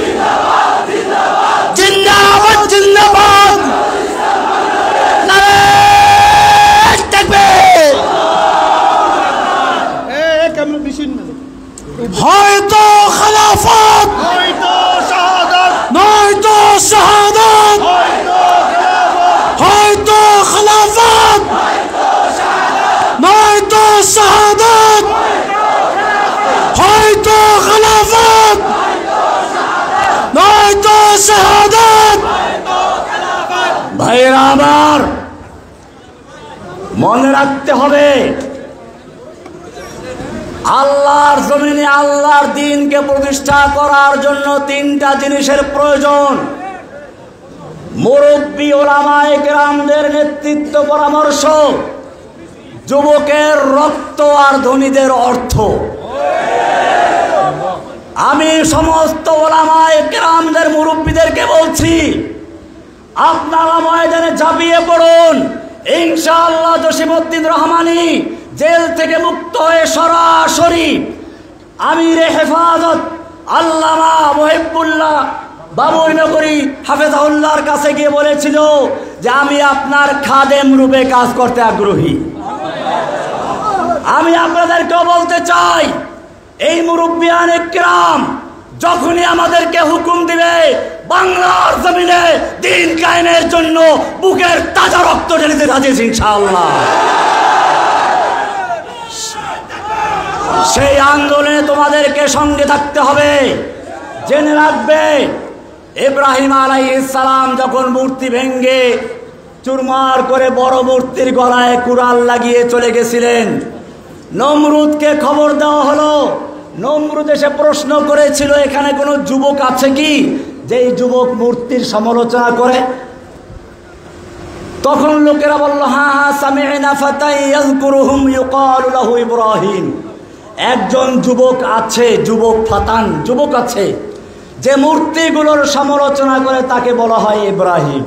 जिंदाबाद जिंदाबाद नारे तकबीर। হয়তো খেলাফত নয়তো শাহাদাত হয়তো খেলাফত নয়তো শাহাদাত হয়তো খেলাফত নয়তো শাহাদাত। ভাইরা আমার মনে রাখতে হবে আল্লাহর জমিনে আল্লাহর দ্বীনকে প্রতিষ্ঠা করার জন্য তিনটা জিনিসের প্রয়োজন। মুরব্বী ওলামায়ে কেরামদের নেতৃত্ব পরামর্শ, যুবকের রক্ত আর ধনীদের অর্থ। আমি সমস্ত ওলামায়ে কেরামদের মুরব্বীদেরকে বলছি আপনারা ময়দানে ঝাঁপিয়ে পড়ুন। ইনশাআল্লাহ জসিমউদ্দিন রহমানী জেল থেকে মুক্ত হয়ে সরাসরি আমিরে হেফাজত আল্লামা মুহিবুল্লাহ বাবুইনগরী হাফেজাহুল্লাহর কাছে গিয়ে বলেছিল যে আমি আপনার খাদেম রূপে কাজ করতে আগ্রহী। আমি আপনাদেরকেও বলতে চাই এই মুরব্বিয়ানে কিরাম যখনই আমাদেরকে হুকুম দিবে বাংলার জমিনে দ্বীন কায়েমের জন্য বুকের তাজা রক্ত ঢেলে রাজি ইনশাআল্লাহ। সেই আন্দোলনে তোমাদেরকে সঙ্গে থাকতে হবে। জেনে রাখবে ইব্রাহিম আলাইহিস সালাম যখন মূর্তি ভেঙ্গে চুরমার করে বড় মূর্তির গলায় কুড়াল লাগিয়ে চলে গেছিলেন, নমরুদকে খবর দেওয়া হলো। নমরুদ এসে প্রশ্ন করেছিল এখানে কোনো যুবক আছে কি যেই যুবক মূর্তির সমালোচনা করে? তখন লোকেরা বলল হ্যাঁ হ্যাঁ সামি'না ফাতান ইয়াযকুরুহুম ইউকালু লাহু ইব্রাহিম। একজন যুবক আছে, যুবক ফাতান যুবক আছে যে মূর্তিগুলোর সমালোচনা করে, তাকে বলা হয় ইব্রাহিম।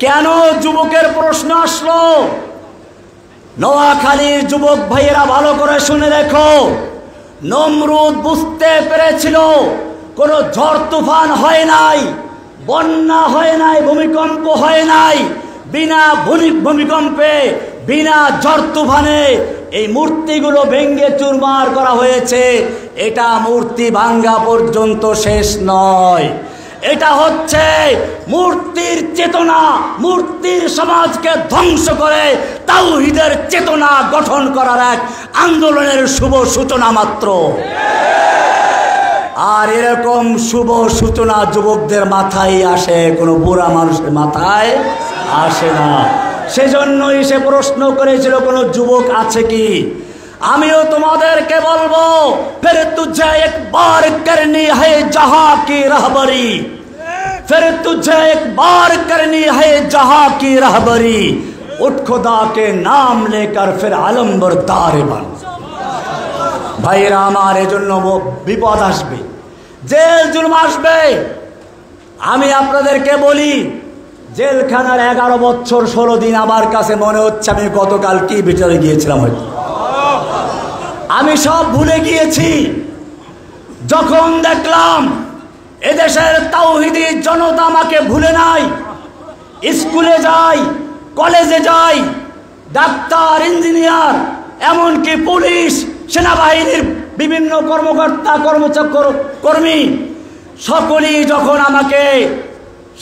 কেন যুবকের প্রশ্ন আসলো? নোয়াখালীর যুবক ভাইয়েরা ভালো করে শুনে দেখো, নমরুদ বুঝতে পেরেছিল কোনো ঝড় তুফান হয় নাই, বন্যা হয় নাই, ভূমিকম্প হয় নাই, বিনা ভূমিকম্পে বিনা ঝড় তুফানে এই মূর্তিগুলো ভেঙ্গে চুরমার করা হয়েছে। এটা মূর্তি ভাঙ্গা পর্যন্ত শেষ নয়, এটা হচ্ছে মূর্তির চেতনা, মূর্তির সমাজকে ধ্বংস করে তাওহীদের চেতনা গঠন করার এক আন্দোলনের শুভ সূচনা মাত্র। আর এরকম শুভ সূচনা যুবকদের মাথায় আসে, কোনো বুড়া মানুষের মাথায় আসে না। সেজন্যই সে প্রশ্ন করেছিল কোনো যুবক আছে কি। আমিও তোমাদেরকে বলবো ফির তুঝে একবার করনি है जहां की रहबरी, फिर तुझे एक बार करनी है जहां की रहबरी, उठ खुदा के नाम लेकर फिर आलम्बर दारे बन। ভাইরা আমার, এজন্য বিপদ আসবে, জেল জুলুম আসবে। আমি আপনাদেরকে বলি জেলখানার 11 বছর 16 দিন আমার কাছে মনে হচ্ছে আমি গতকাল কি ভিতরে গিয়েছিলাম, হয়তো আমি সব ভুলে গিয়েছি। যখন দেখলাম এদেশের তাওহীদি জনতা আমাকে ভুলে নাই, স্কুলে যাই, কলেজে যাই, ডাক্তার, ইঞ্জিনিয়ার, এমনকি পুলিশ, সেনাবাহিনীর বিভিন্ন কর্মকর্তা কর্মী সকলেই যখন আমাকে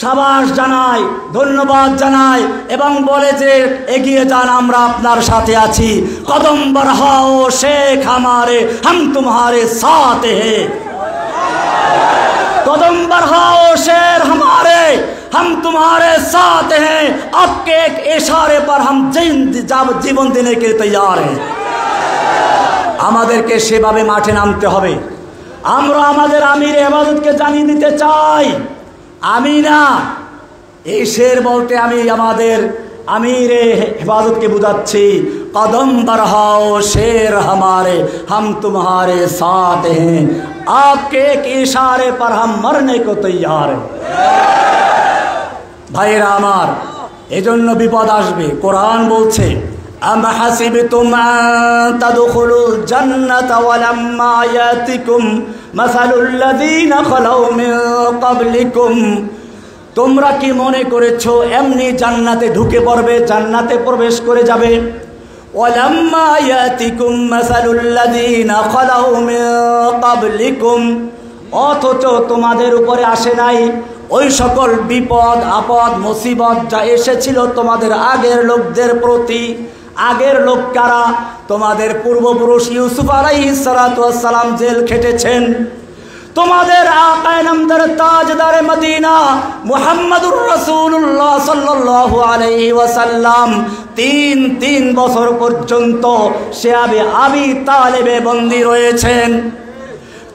সাবাস জানাই, ধন্যবাদ জানাই এবং বলে যে এগিয়ে যান, আমরা আপনার সাথে আছি। কদম বরহাও শেখ হামারে, হাম তুমহারে সাথ হে। कदम बढ़ाओ शेर हमारे, हम तुम्हारे साथ हैं, आपके एक इशारे पर हम জীবন देने के तैयार हैं। আমাদেরকে সেভাবে মাঠে নামতে হবে। আমরা আমাদের আমির ইবাদতকে জানিয়ে দিতে চাই, আমি না, এই শের বলতে আমি আমাদের আমির ইবাদতকে বুঝাচ্ছি। कदम बढ़ाओ शेर हमारे, हम तुम्हारे साथ हैं, आपके एक इशारे पर हम मरने को तैयार हैं। ভাইরা আমার, এজন্য বিপদ আসবে। কোরআন বলছে আম হাসিবতুম আন তাদখুলুল জান্নাতা ওয়ালাম্মা ইয়াতিকুম মাসালুল লাযীনা খালাউ মিন ক্বাবলিকুম, তোমরা কি মনে করেছো এমনি জান্নাতে ঢুকে পড়বে, জান্নাতে প্রবেশ করে যাবে? ওয়ালাম্মা ইয়াতিকুম মাসালুল লাযীনা খালাউ মিন ক্বাবলিকুম, অথচ তোমাদের উপরে আসে নাই ওই সকল বিপদ আপদ মুসিবত যা এসেছিল তোমাদের আগের লোকদের প্রতি। আগের লোক কারা? তোমাদের পূর্বপুরুষ ইউসুফ আলাইহিস সালাতু ওয়াস সালাম জেল খেটেছেন। তোমাদের আকায়ে নামদার তাজদারে মদিনা মুহাম্মাদুর রাসূলুল্লাহ সাল্লাল্লাহু আলাইহি ওয়াসাল্লাম তিন বছর পর্যন্ত শিয়াবে আবি তালেবে বন্দী রয়েছেন।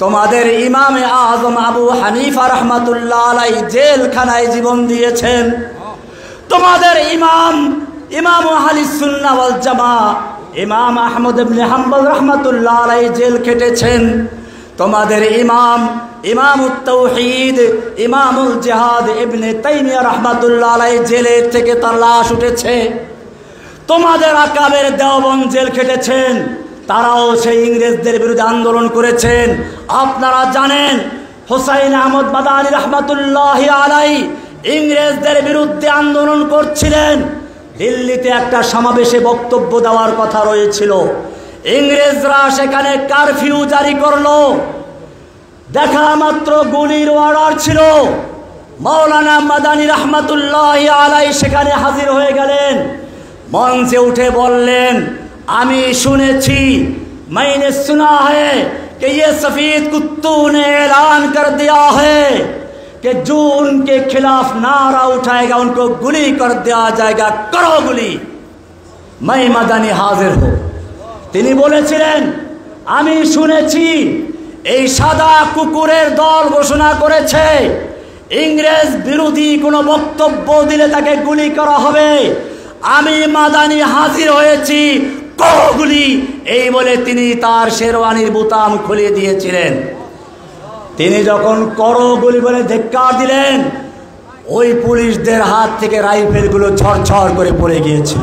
তোমাদের ইমামে আজম আবু হানিফা রাহমাতুল্লাহ আলাইহি জেলখানায় জীবন দিয়েছেন। তোমাদের ইমাম আহলিস সুন্নাহ ওয়াল জামাআহ ইমাম আহমদ ইবনে হাম্বল রাহমাতুল্লাহ আলাইহি জেল খেটেছেন। তোমাদের ইমামুত তাওহীদ ইমামুল জিহাদ ইবনে তাইমিয়া রাহমাতুল্লাহ আলাইহি জেলের থেকে তার লাশ উঠেছে। তোমাদের আকাবের দেওবন্দ জেল খেটেছেন, তারাও সেই ইংরেজদের বিরুদ্ধে আন্দোলন করেছেন। আপনারা জানেন হুসাইন আহমদ মাদানী রাহমাতুল্লাহি আলাইহি ইংরেজদের বিরুদ্ধে আন্দোলন করছিলেন। দিল্লিতে একটা সমাবেশে বক্তব্য দেওয়ার কথা রয়েছিল, ইংরেজরা সেখানে কারফিউ জারি করলো। দেখা মাত্র গুলির অর্ডার ছিল। মাওলানা মাদানী রাহমাতুল্লাহি আলাইহি সেখানে হাজির হয়ে গেলেন। মঞ্চে উঠে বললেন, আমি শুনেছি, मैंने सुना है कि ये सफेद कुत्तों ने ऐलान कर दिया है कि जो उनके खिलाफ नारा उठाएगा उनको गुली कर दिया जाएगा, करो गुली, मैं मदानी हाजिर हूं। তিনি বলেছিলেন, আমি শুনেছি এই সাদা কুকুরের দল ঘোষণা করেছে ইংরেজ বিরোধী কোনো বক্তব্য দিলে তাকে গুলি করা হবে। আমি মাদানী হাজির হয়েছি, গুলি, এই বলে তিনি তার শেরওয়ানির বোতাম খুলে দিয়েছিলেন। তিনি যখন করো গুলি বলে ধিক্কার দিলেন, ওই পুলিশদের হাত থেকে রাইফেলগুলো ঝরঝর করে পড়ে গিয়েছিল।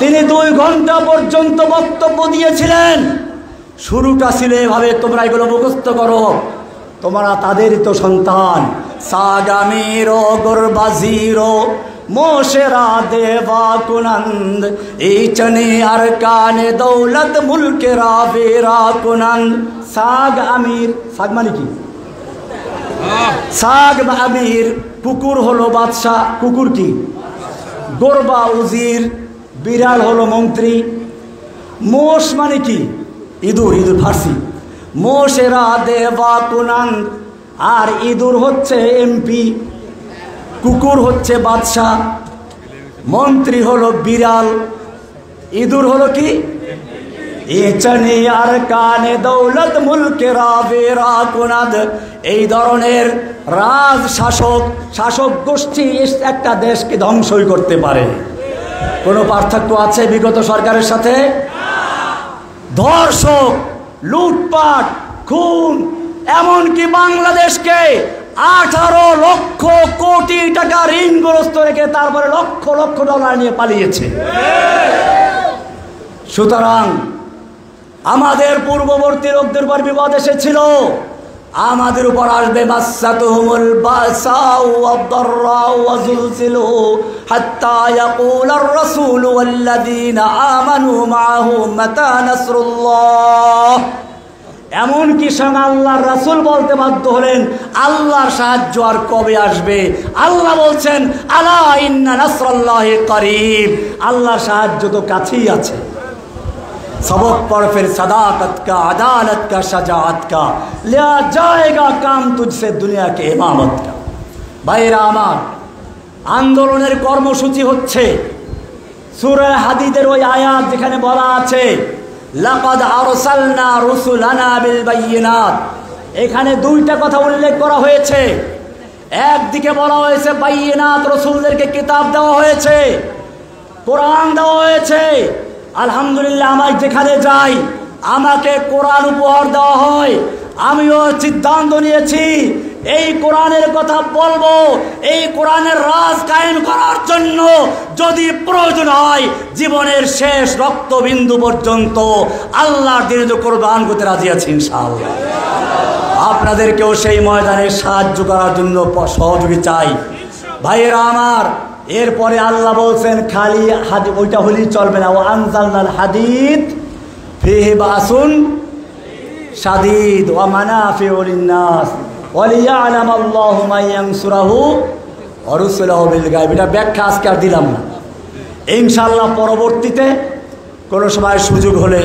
তিনি 2 ঘন্টা পর্যন্ত বক্তব্য দিয়েছিলেন। শুরুটা ছিল এভাবে, তোমরা এগুলো মুখস্থ করো, তোমরা তাদেরই তো সন্তান। সাগামিরো গুরবাজিরো मोशरा देवा कुनंद इचने अरकाने दौलत मुल्क रावेरा कुनंद। साग आमिर, साग माने की? साग आमिर, कुकुर हलो बादशाह, कुकुर की? गोरबा उजिर, बिराल हलो मंत्री। मोश माने की? इदुर, इदुर फारसी। मोशरा देवा कुनंद, আর ইঁদুর হচ্ছে এমপি, কুকুর হচ্ছে বাদশাহ, মন্ত্রী হলো বিড়াল, ইঁদুর হলো কি? ইচনে আর কানে দৌলত মুলকে রাবেরা কুনাদ। এই ধরনের রাজ শাসক গোষ্ঠী একটা দেশকে ধ্বংসই করতে পারে। কোনো পার্থক্য আছে বিগত সরকারের সাথে? ধর্ষক, লুটপাট, খুন, এমনকি বাংলাদেশকে 18 লক্ষ কোটি টাকা ঋণগ্রস্ত রেখে তারপরে লক্ষ লক্ষ ডলার নিয়ে পালিয়েছে। সুতরাং আমাদের পূর্ববর্তী লোকদের উপর বিপদ এসেছিল, আমাদের উপর আসবে। মাসাতুহুমুল বাসাউ ওয়াদ-দাররাউ ওয়া যুলজিলু হাত্তা ইয়াকুলার রাসূলু ওয়াল্লাযীনা আমানু মাআহু মাতা নাসরুল্লাহ। এমনকি স্বয়ং আল্লাহর রাসূল বলতে বাধ্য হলেন আল্লাহর সাহায্য আর কবে আসবে? আল্লাহ বলছেন আলা ইন্না নাসরাল্লাহি করিব, আল্লাহর সাহায্য তো কাছেই আছে। सबक पढ़ फिर सदाकत का, अदालत का, शजाअत का, लिया जाएगा काम तुझसे दुनिया के इमामत का। भाईरा আমার আন্দোলনের কর্মসূচি হচ্ছে সূরা হাদীদের ওই আয়াত যেখানে বলা আছে লাকাদ আরসালনা রুসুলানা বিল বাইয়িনাত, এখানে দুইটা কথা উল্লেখ করা হয়েছে। একদিকে বলা হয়েছে বাইয়িনাত, রাসূলদেরকে কিতাব দেওয়া হয়েছে, কোরআন দেওয়া হয়েছে। আলহামদুলিল্লাহ, আমার যেখানে যাই আমাকে কোরআন উপহার দেওয়া হয়। আমিও সিদ্ধান্ত নিয়েছি এই কোরআনের কথা বলবো, এই কোরআনের রাজ কায়েম করার জন্য যদি প্রয়োজন হয় জীবনের শেষ রক্তবিন্দু পর্যন্ত আল্লাহর দিনে কোরবান করতে রাজি আছি ইনশাআল্লাহ। আপনাদেরকেও সেই ময়দানে সাহায্য করার জন্য সহযোগী চাই ভাইয়েরা আমার। এরপরে আল্লাহ বলছেন খালি হাদিদ ওইটা হলেই চলবে না, ও আনজালনাল হাদিদ ফিহি বাসুন শাদীদ ওয়া মানাফিউ লিন-নাস ওয়া লিয়া'লামাল্লাহু মান ইয়ানসুরুহু ওয়া রুসুলুহু বিল গায়ব। এটা ব্যাখ্যা আজকে আর দিলাম না, ইনশাআল্লাহ পরবর্তীতে কোনো সময় সুযোগ হলে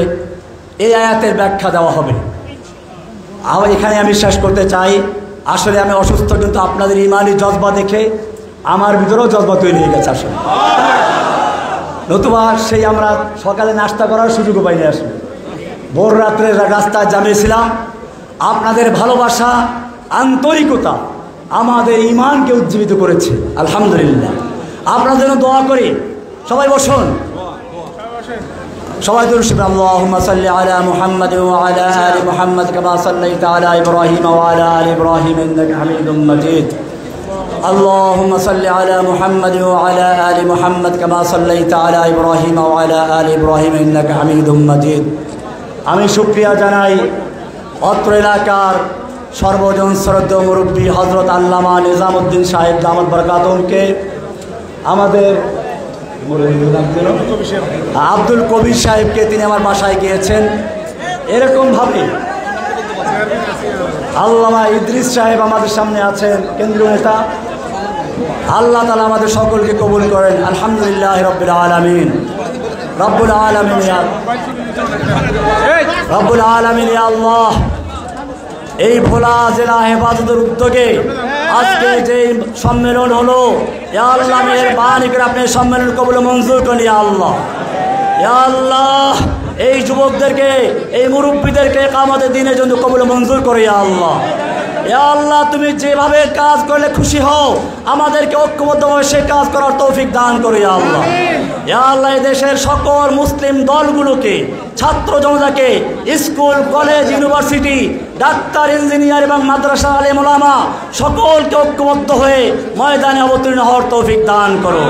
এই আয়াতের ব্যাখ্যা দেওয়া হবে। আর এখানে আমি শেষ করতে চাই, আসলে আমি অসুস্থ, কিন্তু আপনাদের ইমানি জজবা দেখে আমার ভিতরেও জজবা তৈরি হয়ে গেছে আসলে, নতুবা সেই আমরা সকালে নাস্তা করার সুযোগও পাইনি। আসলে ভোর রাত্রে রাস্তায় জামিয়েছিলাম। আপনাদের ভালোবাসা, আন্তরিকতা আমাদের ইমানকে উজ্জীবিত করেছে আলহামদুলিল্লাহ। আপনাদের জন্য দোয়া করি। সবাই বসুন, সবাই দরুদ শরীফ আল্লাহুম্মা সাল্লি আলা মুহাম্মাদ ওয়া আলা আলি মুহাম্মাদ কামা সাল্লাইতা আলা ইব্রাহিম ওয়া আলা আলি ইব্রাহিম ইন্নাকা হামিদুম মাজিদ। اللهم صل على محمد وعلى آل محمد كما صليت على إبراهيم وعلى آل إبراهيم إنك حميد مجيد। আমি শুকরিয়া জানাই অত্র এলাকার সর্বজন শ্রদ্ধেয় মুরব্বী হযরত আল্লামা নিজামউদ্দিন সাহেব দামাত বরকাতুহুকে, আমাদের আব্দুল কবির সাহেবকে, তিনি আমার বাসায় গিয়েছেন। এরকমভাবে আল্লামা ইদ্রিস সাহেব আমাদের সামনে আছেন, কেন্দ্রীয় নেতা। আল্লাহ তাআলা আমাদের সকলকে কবুল করেন। আলহামদুলিল্লাহ রাব্বিল আলামিন। রব্বুল আলামিন রব্বুল আলামিন আল্লাহ, এই ভোলা জেলা হেফাজতের উদ্যোগে আজকে যে সম্মেলন হলো, ইয়া আল্লাহ মেহেরবানি করে আপনি সম্মেলন কবুল মঞ্জুর করেন ইয়া আল্লাহ। ইয়া আল্লাহ, এই যুবকদেরকে, এই মুরব্বীদেরকে কিয়ামতের দিনের জন্য কবুল মঞ্জুর করে ইয়া আল্লাহ। ইয়া আল্লাহ, তুমি যেভাবে কাজ করলে খুশি হও, আমাদেরকে ঐক্যবদ্ধভাবে সেই কাজ করার তৌফিক দান করো ইয়া আল্লাহ। ইয়া আল্লাহ, এই দেশের সকল মুসলিম দলগুলোকে, ছাত্র জনতাকে, school, college, university, doctor, engineer এবং মাদ্রাসা আলেম ওলামা সকলকে ঐক্যবদ্ধ হয়ে ময়দানে অবতীর্ণ হওয়ার তৌফিক দান করো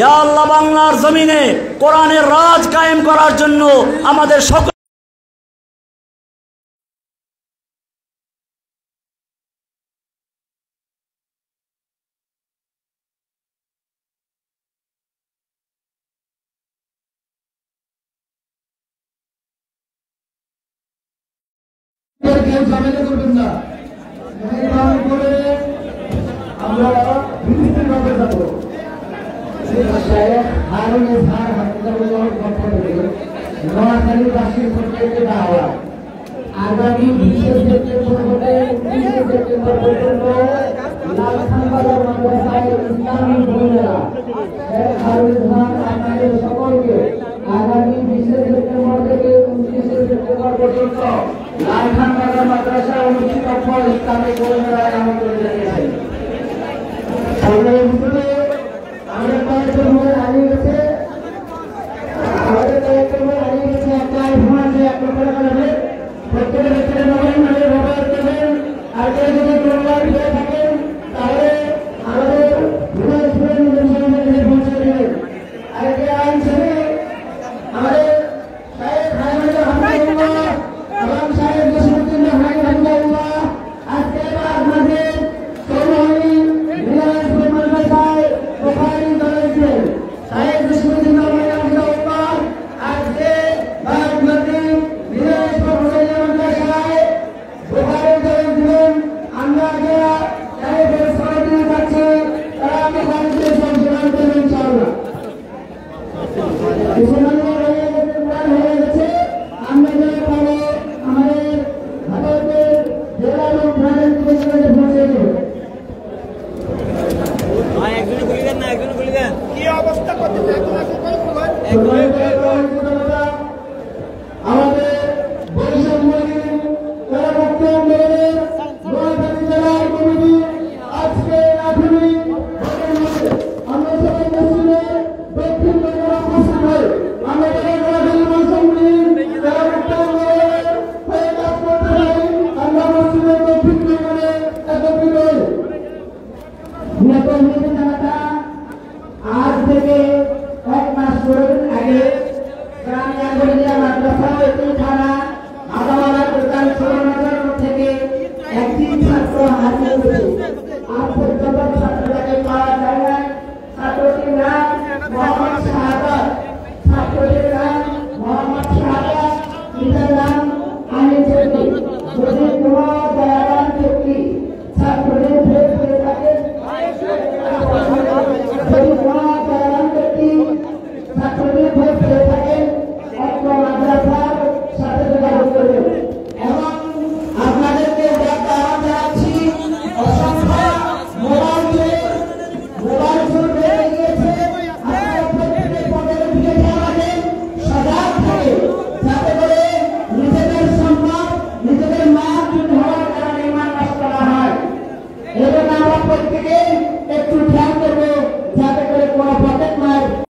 ইয়া আল্লাহ। বাংলার জমিনে কোরআনের রাজ কায়েম করার জন্য আমাদের সকল ঝামেলা করবেন না, আমরা বিভিন্নভাবে যাবো। নোয়াখালীবাসীর প্রত্যেককে দাওয়া আগামী 20 সেপ্টেম্বর হতে 29 সেপ্টেম্বর পর্যন্ত লালখানবাজার মাদ্রাসায় ইসলামী বোনেরা শেখ হারুন খান আপনাদের সকলকে আগামী 20 সেপ্টেম্বর থেকে 29 সেপ্টেম্বর পর্যন্ত লালখানবাজার মাদ্রাসায় অনুষ্ঠিত ইসলামী বোনেরায় আমন্ত্রণ জানিয়েছেন। আমরা কয়েকজন হয়ে হারিয়ে গেছে, আমাদের কয়েকজন হয়ে হারিয়ে গেছে। একটা আইফোন আছে, একটা করে কালাবে প্রত্যেকের ক্ষেত্রে নবেন, মানে ব্যবহার করবেন। আর কেউ যদি প্রোগ্রাম হয়ে থাকেন তাহলে আমাদের পৌঁছে দেবেন। আর কে আইন ছেড়ে আমাদের সাহেব হায়মানুল হামিদুল্লাহ এবং সাহেব জসিমউদ্দিন রহমান হামিদুল্লাহ আজকে আপনাদের সম্মানিত